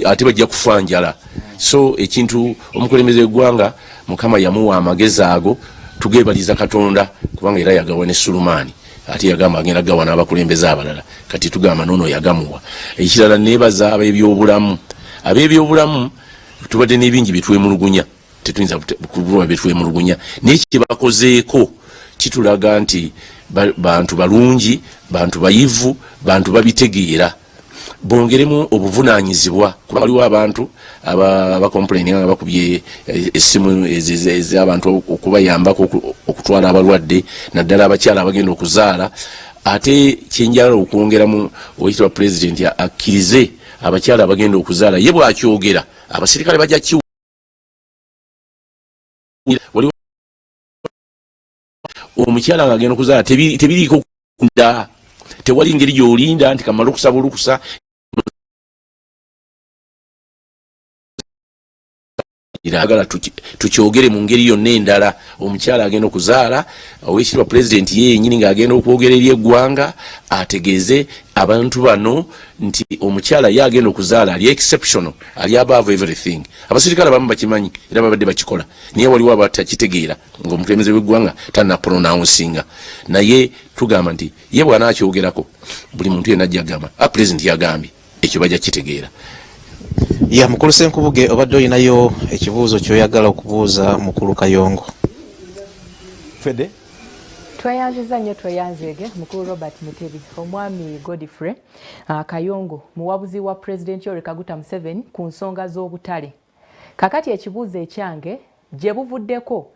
ate bajja kufa njala so ekintu omukulembeze w'eggwanga mukama yamuwa amagezi ago tugeebaliza katonda kubanga era yagawa ne Sulumani ate yagamba agenda gawa n'abakulembeze abalala kati tugamba nono yagamuwa ekirala neebaza ab'ebyobulamu tubadde n'ebingi bitwemulugunya tetuyinza kubulwa bitwemulugunya naye kyebakozeeko kitulaga nti bantu balungi bantu bayivu bantu babitegeera bongeremu obuvunanyizibwa kuba waliwo abantu abakomplaining nga bakubye essimu ez'abantu okubayambako okutwala abalwadde naddala abakyala abagenda okuzaala ate kyenjala okwongeramu oyitibwa president akkirize abakyala abagenda okuzaala ye bwakyogera abasirikale bajja kiwa omukyala nga agenda okuzaala tebiriiko kunda tewali ngeri gy'olinda nti kamala okusaba olukusa agala tukyogere mu ngeri yonna endala omukyala agenda okuzaala owekitibwa president yenyini ng'agenda okwogera eri eggwanga ategeeze abantu bano nti omukyala ye agenda okuzaala ali exceptional ali above everything abasirikale abamu bakimanyi era babadde bakikola naye waliwo abatakitegeera ng'omukulembeze w'eggwanga tanapronouncing naye tugamba nti ye bw'anaakyogerako buli muntu yenna ajja agamba president yagambye ekyo bajja kitegeera. Ya mukulu Senkubuge obadde olinayo ekibuuzo kyoyagala okubuuza mukulu Kayongo? Fede tweyanziza nnyo tweyanzeege mukulu Robert Mutebi omwami Godfrey Kayongo muwabuzi wa President Yoweri Kaguta Museveni ku nsonga z'obutale. Kakati ekibuuzo ekyange gye buvuddeko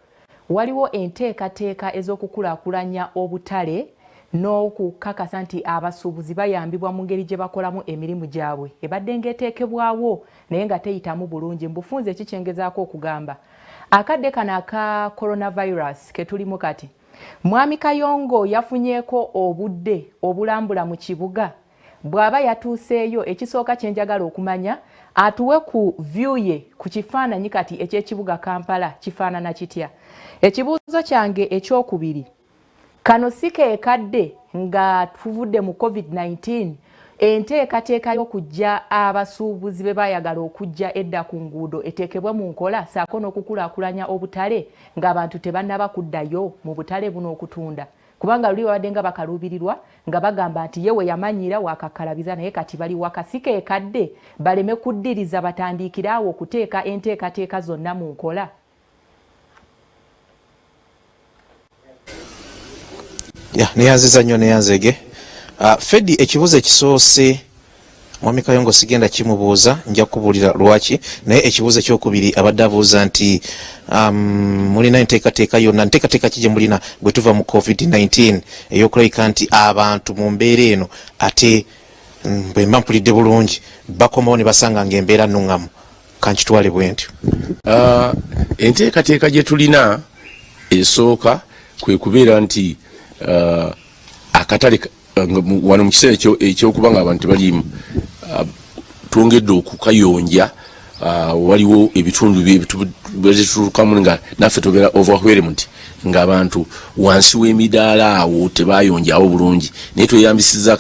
waliwo enteekateeka ez'okukulaakulanya obutale n'okukakasa nti abasuubuzi bayambibwa mu ngeri gye bakolamu emirimu gyabwe ebadde ng'eteekebwawo naye nga teyitamu bulungi. Mbufunze kikyengezaako okugamba akadde kano aka coronavirus ke tulimu kati mwami Kayongo yafunyeeko obudde obulambula mu kibuga bw'aba yatuuseeyo ekisooka kye njagala okumanya atuwe ku view ye ku kifaananyi kati eky'ekibuga Kampala kifaanana kitya. Ekibuuzo kyange ekyokubiri kano si keekadde nga tuvudde mu COVID-19 enteekateeka y'okujja abasuubuzi be bayagala okujja edda ku nguudo eteekebwe mu nkola saako n'okukulaakulanya obutale ng'abantu tebannaba kuddayo mu butale buno okutunda kubanga luli babadde nga bakaluubirirwa nga bagamba nti yewe yamanyiira wakakalabiza naye kati bali waka. Si keekadde baleme kuddiriza batandikiraawo okuteeka enteekateeka zonna mu nkola. Ya neyanziza nnyo neyanzege. Fedi ekibuuzo ekisoose mwami Kayongo sigenda kimubuuza nja kubuulira lwaki naye ekibuuzo ekyokubiri abadde abuuza nti mulina enteekateeka yonna nteekateeka ki gye mulina bwe tuva mu COVID-19 ey'okulabika nti abantu mu mbeera eno ate bwe mba mpulidde bulungi bakomawo ne basanga ng'embeera nnuŋŋamu kankitwale bwe ntyo. Enteekateeka gye tulina esooka kwe kubeera nti akatale wano mu kiseera ekyokuba nga abantu balimu twongedde okukayonja. Waliwo ebitundu byetutulukamu nga naffe tubeera overwhelmed ng'abantu wansi w'emidaala awo tebayonjaawo bulungi naye tweyambisiza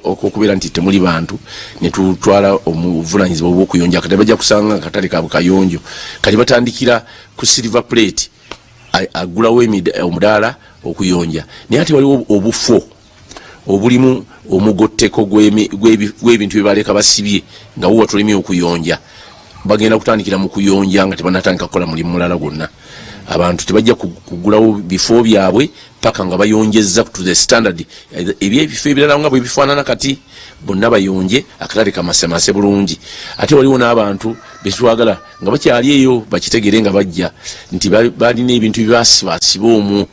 okubeera nti temuli bantu ne tutwala obuvunanyizibwa obw'okuyonja kati bajja kusanga akatale kaabwe kayonjo kati batandikira ku silver plate agulawo omudaala okuyonja naye ate waliwo obufo obulimu omugotteko gw'ebintu bye baleka basibye nga wuwa tulemye okuyonja bagenda kutandikira mu kuyonja nga tebanatandika kukola mulimu mulala gwonna. Abantu tebajja kugulawo bifo byabwe paka nga bayonjezza to the standard ebyebifo ebirala nga bwe bifaanana kati bonna bayonje akatale kamasemase bulungi. Ate waliwo n'abantu betwagala nga bakyali eyo bakitegere nga bajja nti balina ebintu byebasiba omwo.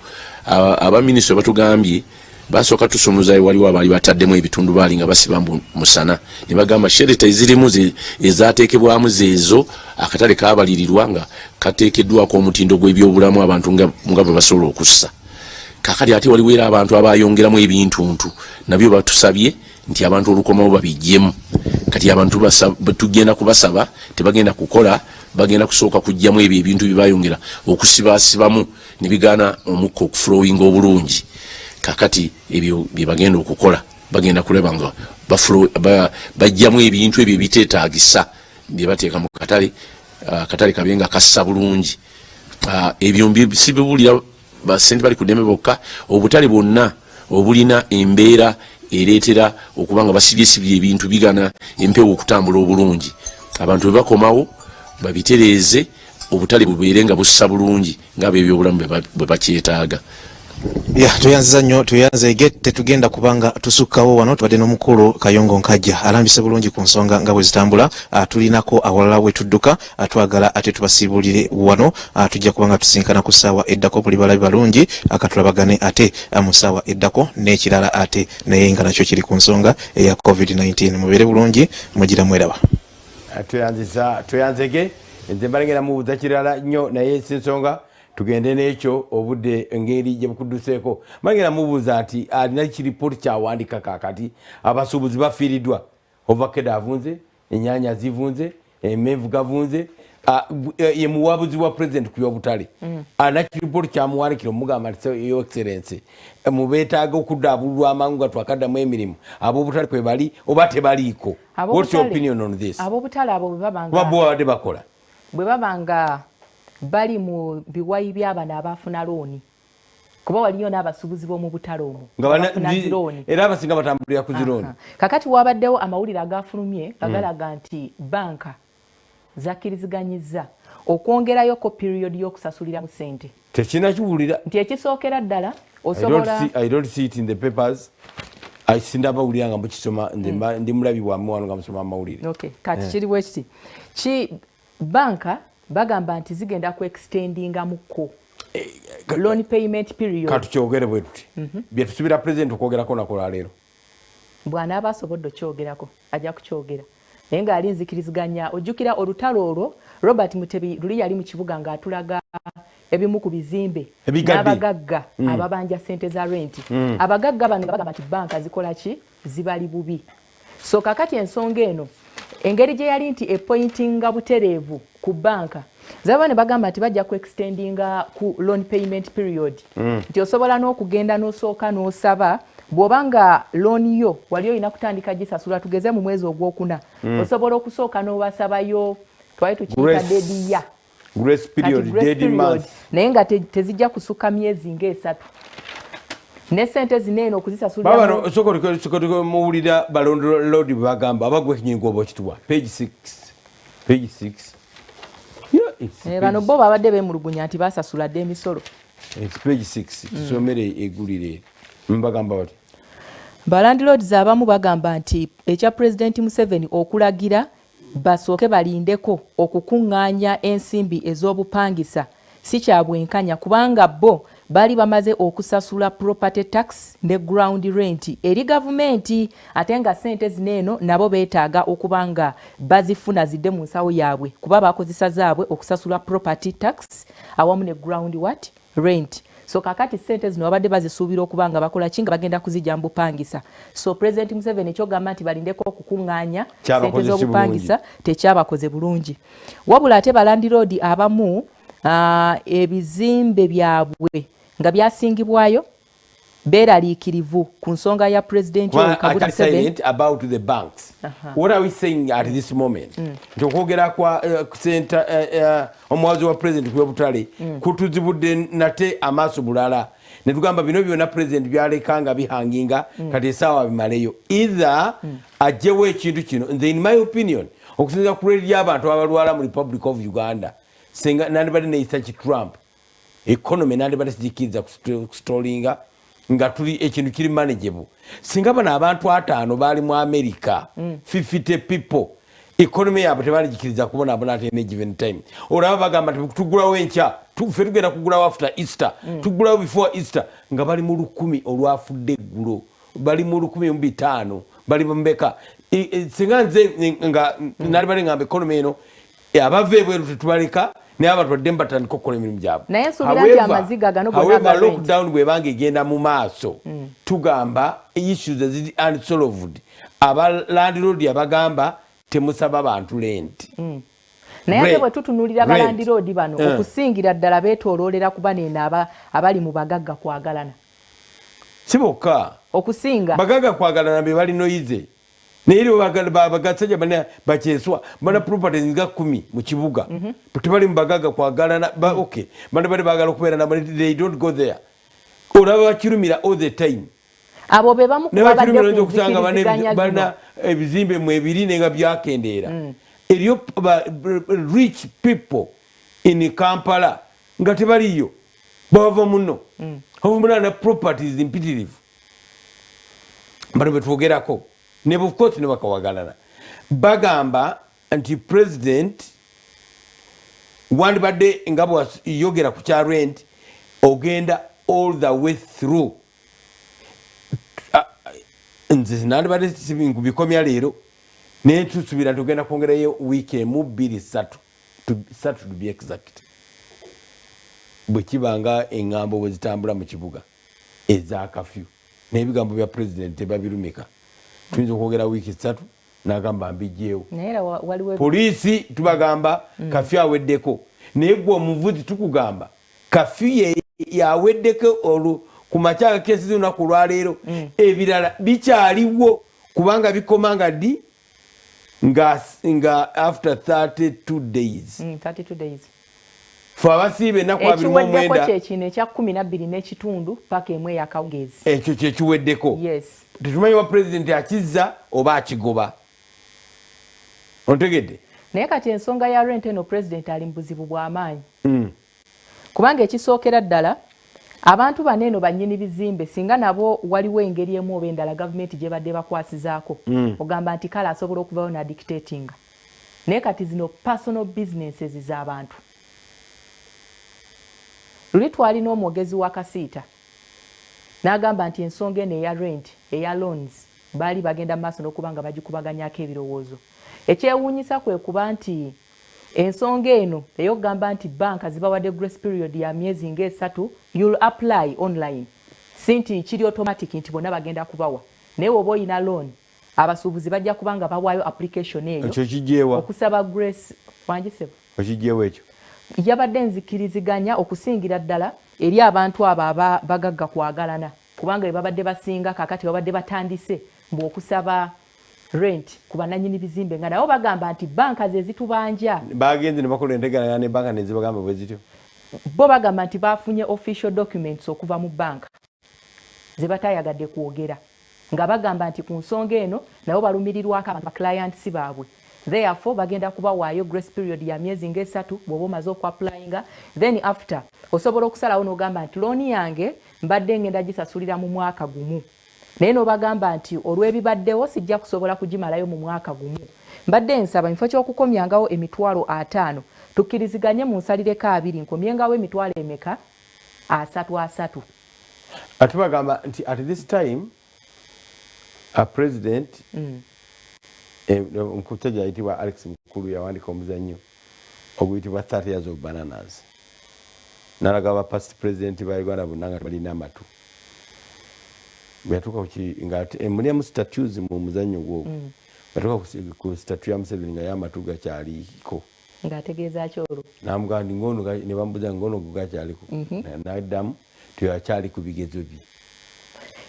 Abaminisitule batugambye basooka tusumuzayo waliwo abaali bataddemu ebitundu baali nga basiba musana ne bagamba shelter ezirimu ezaateekebwamu zeezo akatale kabalirirwa nga kateekeddwako omutindo gw'ebyobulamu abantu nga bwe basobola okussa. Kakati ate waliwo era abantu abayongeramu ebintuntu nabyo batusabye nti abantu olukomawo babijjemu. Kati abantu tugenda kubasaba tebagenda kukola, bagenda kusooka kujjamu ebyo ebintu byebayongera okusibasibamu ne bigaana omukka okuflowinga obulungi. Kakati ebyo bye bagenda okukola, bagenda kulaba nga bajjamu ebintu ebyo biteetaagisa bye bateeka mu katale, katale kabe nga kassa bulungi. Ebyo sibibulira basente bali ku ddembe bokka, obutale bwonna obulina embeera ereetera okuba nga basibyesibye ebintu bigana empewo okutambula obulungi. Abantu bwe bakomawo babitereeze, obutale bubeere nga bussa bulungi ng'abo ebyobulamu bwe bakyetaaga. Tuyanziza nnyo tuyanzege tetugenda kubanga tusukkawo wano tubadde n'omukulu Kayongo Nkajja alambise bulungi ku nsonga nga bwe zitambula. Tulinako awalala we tudduka, twagala ate tubasiibulire wano. Tujja kubanga tusinkana ku ssaawa eddako buli balabi balungi akatulabagane ate mu ssaawa eddako n'ekirala ate naye nga nakyo kiri ku nsonga eya COVID-19. Mubeere bulungi, mugira mweraba. Tuyanzege nze mbalengera mubuuza kirala nnyo naye si nsonga tugende n'ekyo obudde engeri gye bukudduseeko. Mbalengera mubuuza nti alina kiripoti kyawandika kaakati abasuubuzi bafiiriddwa. Ovakado avunze, ennyanya zivunze, amenvu gavunze. Ye muwabuzi wa president ku byobutale alina kiripoti kyamuwandikira omugamba nti yo excellence mubeetaaga okuddaabululwa amangu nga twakaddamu emirimu ab'obutale kwe bali oba tebaliiko. What's your opinion on this? Ab'obutale abo bwe babadde bakola bwe babanga bali mu biwayi by'abana abafuna looni, kuba waliyo n'abasuubuzi b'omu butale omwo era abasinga batambulira ku zirooni. Kakati wabaddewo amawulire agafulumye agalaga nti banka zakkiriziganyizza okwongerayo ko period y'okusasulira mu ssente. Tekina kiwulira nti ekisookera ddala osobola. I don't see it in the papers. Sindabawulira nga mukisoma ndi mulabi bwammwe wano nga musoma amawulire. Okay, kati kiriwo ekiti banka bagamba nti zigenda ku extendinga muko loan payment period. Katukyogere bwe tuti bye tusubira president okwogerako nakola leero. Bwana abasobodde okyogerako ajja kukyogera naye ng'ali nzikiriziganya. Ojjukira olutalo olwo Robert Mutebi luli yali mu kibuga ng'atulaga ebimu ku bizimbe n'abagagga ababanja ssente za renti. Abagagga bano bagamba nti banka zikola ki? Zibali bubi. So kakati ensonga eno engeri gye yali nti epointinga butereevu ku banka zaba ne bagamba nti bajja ku extendinga ku loan payment period nti osobola n'okugenda n'osooka n'osaba bw'obanga looni yo wali olina kutandika gisasula tugeze mu mwezi ogwokuna osobola okusooka n'obasabayo twali tukiyita dediya grace period naye nga tezijja kusuka myezi ng'esatu ne sente zineeno okuzisasulira. Sokoliko muwulira balondolodi bagamba abagwe kinyingo oba okituwa page 6 bano bo babadde beemulugunya nti basasula dde emisolo. Page 6 tusomere egulire mbagamba bati balandlords abamu bagamba nti ekya President Museveni okulagira basooke balindeko okukuŋŋaanya ensimbi ez'obupangisa si kya bwenkanya kubanga bo bali bamaze okusasula property tax ne ground rent eri gavumenti ate nga ssente zineeno nabo beetaaga okubanga bazifuna zidde mu nsawo yaabwe kuba bakozesa zaabwe okusasula property tax awamu ne ground rent. So kakati ssente zino babadde bazisuubira okubanga bakola kinga bagenda kuzijja mbupangisa. So President Museveni ekyogamba nti balindeko okukuŋŋaanya ssente z'obupangisa tekyabakoze bulungi. Wabula ate balandiroodi abamu ebizimbe byabwe nga byasingibwayo beeraliikirivu ku nsonga ya President Kaguta Museveni about the banks. What are we saying at this moment? Nti okwogera kwa omuwazi wa president ku byobutale kutuzibudde nate amaaso bulala ne tugamba bino byonna president byaleka nga bihanginga kati essaawa bimaleyo either ajjewo ekintu kino nze in my opinion okusinziira ku lweri ly'abantu abalwala mu Republic of Uganda senga nandibadde neeyisa ki Trump economy nandibadde sigikiriza kustolinga nga tuli ekintu kiri manageable singa bano abantu 5 baali mu America 50 people economy yaabwe tebaligikiriza kubonabona ate ne given time olaba bagamba tugulawo enkya ffe tugenda kugulawo after Easter tugulawo before Easter nga bali mu 1000 olwafudde eggulo bali mu 1500 bali mbeka singa nze nga nali bali ngamba economy eno abava ebweru tetubaleka naye abantu badde mbatandika okukola emirimu gyabwe naye nsuubira nti amaziga gano however lockdown bwebanga egenda mu maaso tugamba issues eziri unsolved aba landlord abagamba temusaba bantu lenti naye ate bwe tutunulira abalandiroodi bano okusingira ddala beetooloolera kuba neeno abali mu bagagga kwagalana si bokka okusinga bagagga kwagalana be bali noyize naye bagasajja bana bakyeswa bana properties nga 10 mu kibuga tebali mu bagagga kwagalana okay bana bali bagala okubeera na they don't go there olaba bakirumira all the time abo be bamu kubadde okusanga bana ebizimbe mu ebiri nenga byakendeera eriyo rich people in Kampala nga tebaliyo bava muno obumuna na properties impitirivu bano betwogerako ne of course ne bakawagalana bagamba anti president wandibadde nga bwayogera ku kya rent ogenda all the way through nze nandibadde sibingu bikomya leero naye tusubira tugenda kwongerayo wiiki emu 2-3 to be exact bwe kibanga eŋŋambo bwe zitambula mu kibuga eza kafyu n'ebigambo bya president tebabirumika tuyinza okwogera wiiki 3 n'agamba mbijjeewo poliisi tubagamba kafyu aweddeko naye gwe omuvuzi tukugamba kafyu yaweddeko ku makyaka kesi z'olunaku olwaleero ebirala bikyaliwo kubanga bikomanga ddi nga after 32 days fe abasiiba ennaku 29 ekiweddeko kyekino ekya 12 n'ekitundu paka emu eyakawugezi ekyo kyekiweddeko tetumanyi wa pulezidenti akizza oba akigoba ontegedde naye kati ensonga ya rent eno pulezidenti ali mu buzibu bw'amaanyi kubanga ekisookera ddala abantu bano eno bannyini bizimbe singa nabo waliwo engeri emu oba endala gavumenti gye badde bakwasizaako ogamba nti kale asobola okuvayo na dictating naye kati zino personal businesses z'abantu luli twalina omwogezi wa Kasiita n'agamba nti ensonga eno eya rent eya loans baali bagenda mu maaso n'okuba nga bagikubaganyako ebirowoozo ekyewuunyisa kwe kuba nti ensonga eno ey'okugamba nti banka zibawadde grace period ya myezi nga3 you'll apply online si nti kiri automatic nti bonna bagenda kubawa naye oba oyina loan abasuubuzi bajja kuba nga bawaayo application eyo okusaba grace wangisebo okijjeewo ekyo yabadde nzikiriziganya okusingira ddala eri abantu abo bagagga kwagalana kubanga babadde basinga kakati babadde batandise mbu okusaba rent ku bananyini bizimbe nga nabo bagamba nti banka ze zitubanja bagenze ne bakola entegeraganya ne banka ne zibagamba bwe zityo bo bagamba nti bafunye official documents okuva mu banka ze batayagadde kwogera nga bagamba nti ku nsonga eno nabo balumirirwako abantu clients baabwe therefore bagenda kubawaayo grace period ya myezi nga3 bw'oba omaze okuapplyinga then after osobola okusalawo n'ogamba nti looni yange mbadde ngenda gisasulira mu mwaka gumu naye n'obagamba nti olw'ebibaddewo sijja kusobola kugimalayo mu mwaka gumu mbadde nsaba mufo ky'okukomyangawo emitwalo 5 tukkiriziganye mu nsalireko 2 nkomyengawo emitwalo emeka 3 ate bagamba nti at this time a president omusajja ayitibwa Alex Mukulu yawandika omuzannyo oguyitibwa 30 years of bananas nalaga ba past president ba Uganda bonna nga balina amatu bwatuka nga muliamu statues mu muzannyo gwo batuka ku statue ya Museveni nga y'amatu gakyaliko ng'ategeeza kyolo namugamba ndi ngono ne bambuza ngono gakyaliko naddamu teyakyali ku bigezo bye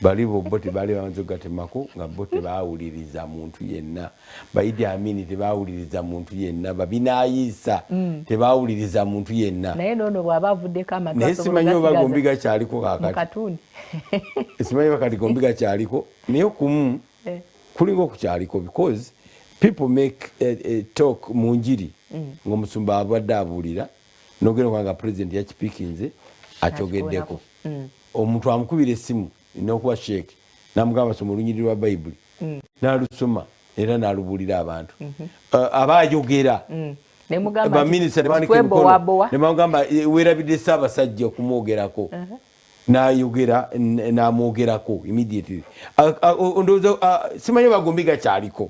bali bo tebali banzo gatemako nga bo tebawuliriza muntu yenna Idi Amin tebawuliriza muntu yenna babinayisa tebawuliriza muntu yenna naye nono bw'abavuddeko amatu naye simanyi oba gombi gakyaliko kakati simanyi bakati gombi gakyaliko naye kumu kulinga okukyaliko because people make talk mu njiri ng'omusumba abadde abuulira n'ogenda kwanga president yakipikinze akyogeddeko omuntu amukubira essimu n'okuwa sheeke namugamba soma olunyiriri lwa bayibuli n'alusoma era n'alubulira abantu abaayogera baminisita nemugamba weerabidde Ssaabasajja okumwogerako n'ayogera n'amwogerako immediately ndowooza simanyi bagombi gakyaliko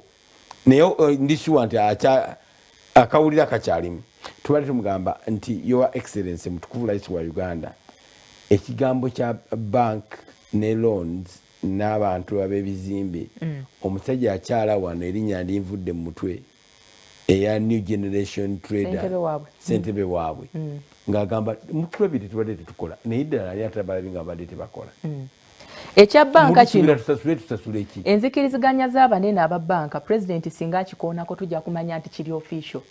naye ndisuwa nti akawulira kakyalimu tubali tumugamba nti your excellence mutukuvu rais wa Uganda ekigambo kya bank ne loans n'abantu ab'ebizimbe omusajja akyala wano erinnya ndinvudde mu mutwe eya new generation trader ssentebe waabwe ng'agamba mutulabire tubadde tetukola naye ddala ali atabalabi nga babadde tebakola ekya banka kino tusasule ki enzikiriziganya z'abanene aba banka pulezidenti singa akikoonako tujja kumanya nti kiri official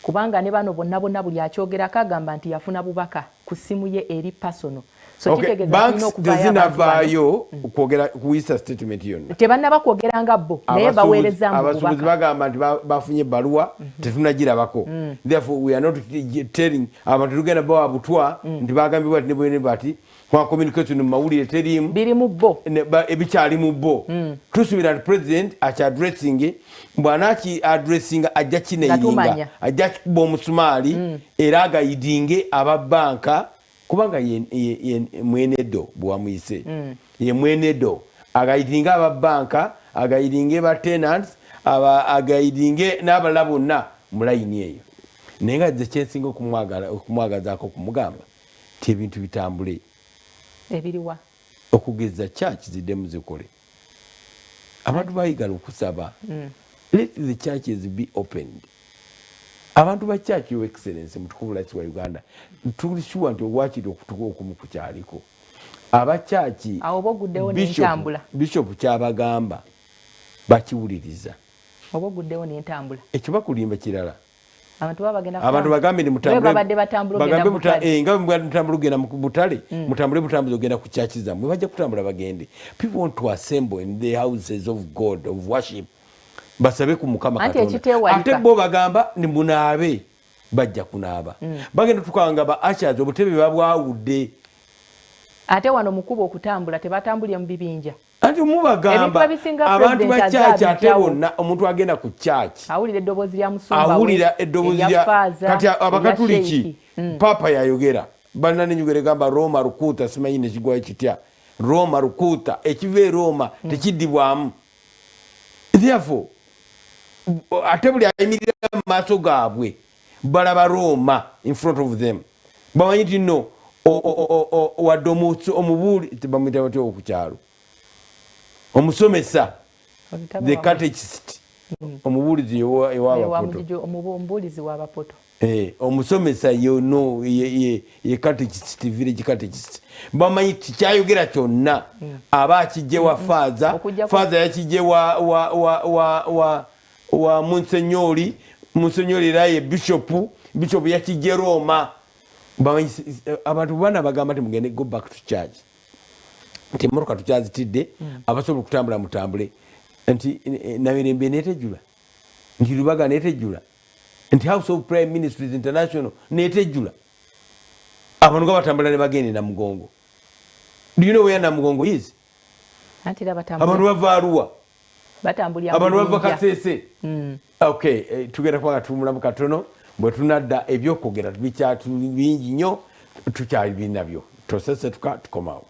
kubanga ne bano bonna buli akyogerako agamba nti yafuna bubaka ku ssimu ye eri personal so banks tezinavaayo kwogera kuyisa statement yonna tebannaba kwogera nga bo naye baweereza abasuubuzi bagamba nti bafunye ebbaluwa tetunagirabako therefore we are not telling abantu tugenda bawa butwa nti bagambibwa nti nebwene bati kwa communication mu mawulire terimu biri mu bo ebikyali mu bo tusubira nti president addressing bw'anaaki addressing ajja kinairinga ajja kikuba omusumaali era agayidinge aba banka kubanga ye mwenedo bwamuyise ye mwenedo agayidinge aba banka agayidinge ba tenants agayidinge n'abalala bonna mu layini eyo naye nga ze kyensinga okumwagazaako kumugamba ti ebintu bitambule ebiriwa okugeza church ziddemu zikole abantu bayigala okusaba let the churches be opened abantu ba church your excellence mutukuvu rais wa Uganda tulishuwa nti owakiri okutuka okumu kukyaliko aba church awo boguddewo n'entambula bishop kyabagamba bakiwuliriza oboguddewo n'entambula ekyo bakulimba kirala abantu bagambe ni mutambule ogenda mu butale mutambule butambuzi ogenda ku church zammwe bajja kutambula bagende people want to assemble in the houses of God of worship basabe ku Mukama Katonda ate bo bagamba ni munaabe bajja kunaaba bagenda tukanga ba ushers obutebe babwawudde ate wano mukubo okutambula tebatambulye mu bibinja anti mubagamba abantu ba church ate bonna omuntu agenda ku church awulira eddoboozi lya musumba awulira eddoboozi lya kati abakatuliki papa yayogera balina nenyogera gamba Roma rukuta simanyi nekigwayo kitya Roma rukuta ekiva e Roma tekiddibwamu therefore ate buli ayimirira mu maaso gaabwe balaba Roma in front of them bamanyi ti no wadde omubuuli tebamwita batya okukyalo omusomesa the catechist omubuulizi omubuulizi w'abapoto omusomesa yono ye catechist village catechist bamanyi tikyayogera kyonna aba akijje wa faaza yakijje wa Monsignori era ye bishop yakijje Roma bamanyi abantu bana bagamba nti mugende go back to church nti emotoka tukyazitidde abasobola okutambula mutambule nti Namirembe netejjula nti Lubaga netejjula nti House of Prime Ministries International netejjula abantu nga batambula ne bagende na Mugongo. Do you know where Namugongo is? abantu bava Arua abantu bava Kasese okay tugenda kwa tumulamu katono bwe tunadda ebyokwogera bikyatu bingi nnyo tukyali binabyo tosese tukomawo.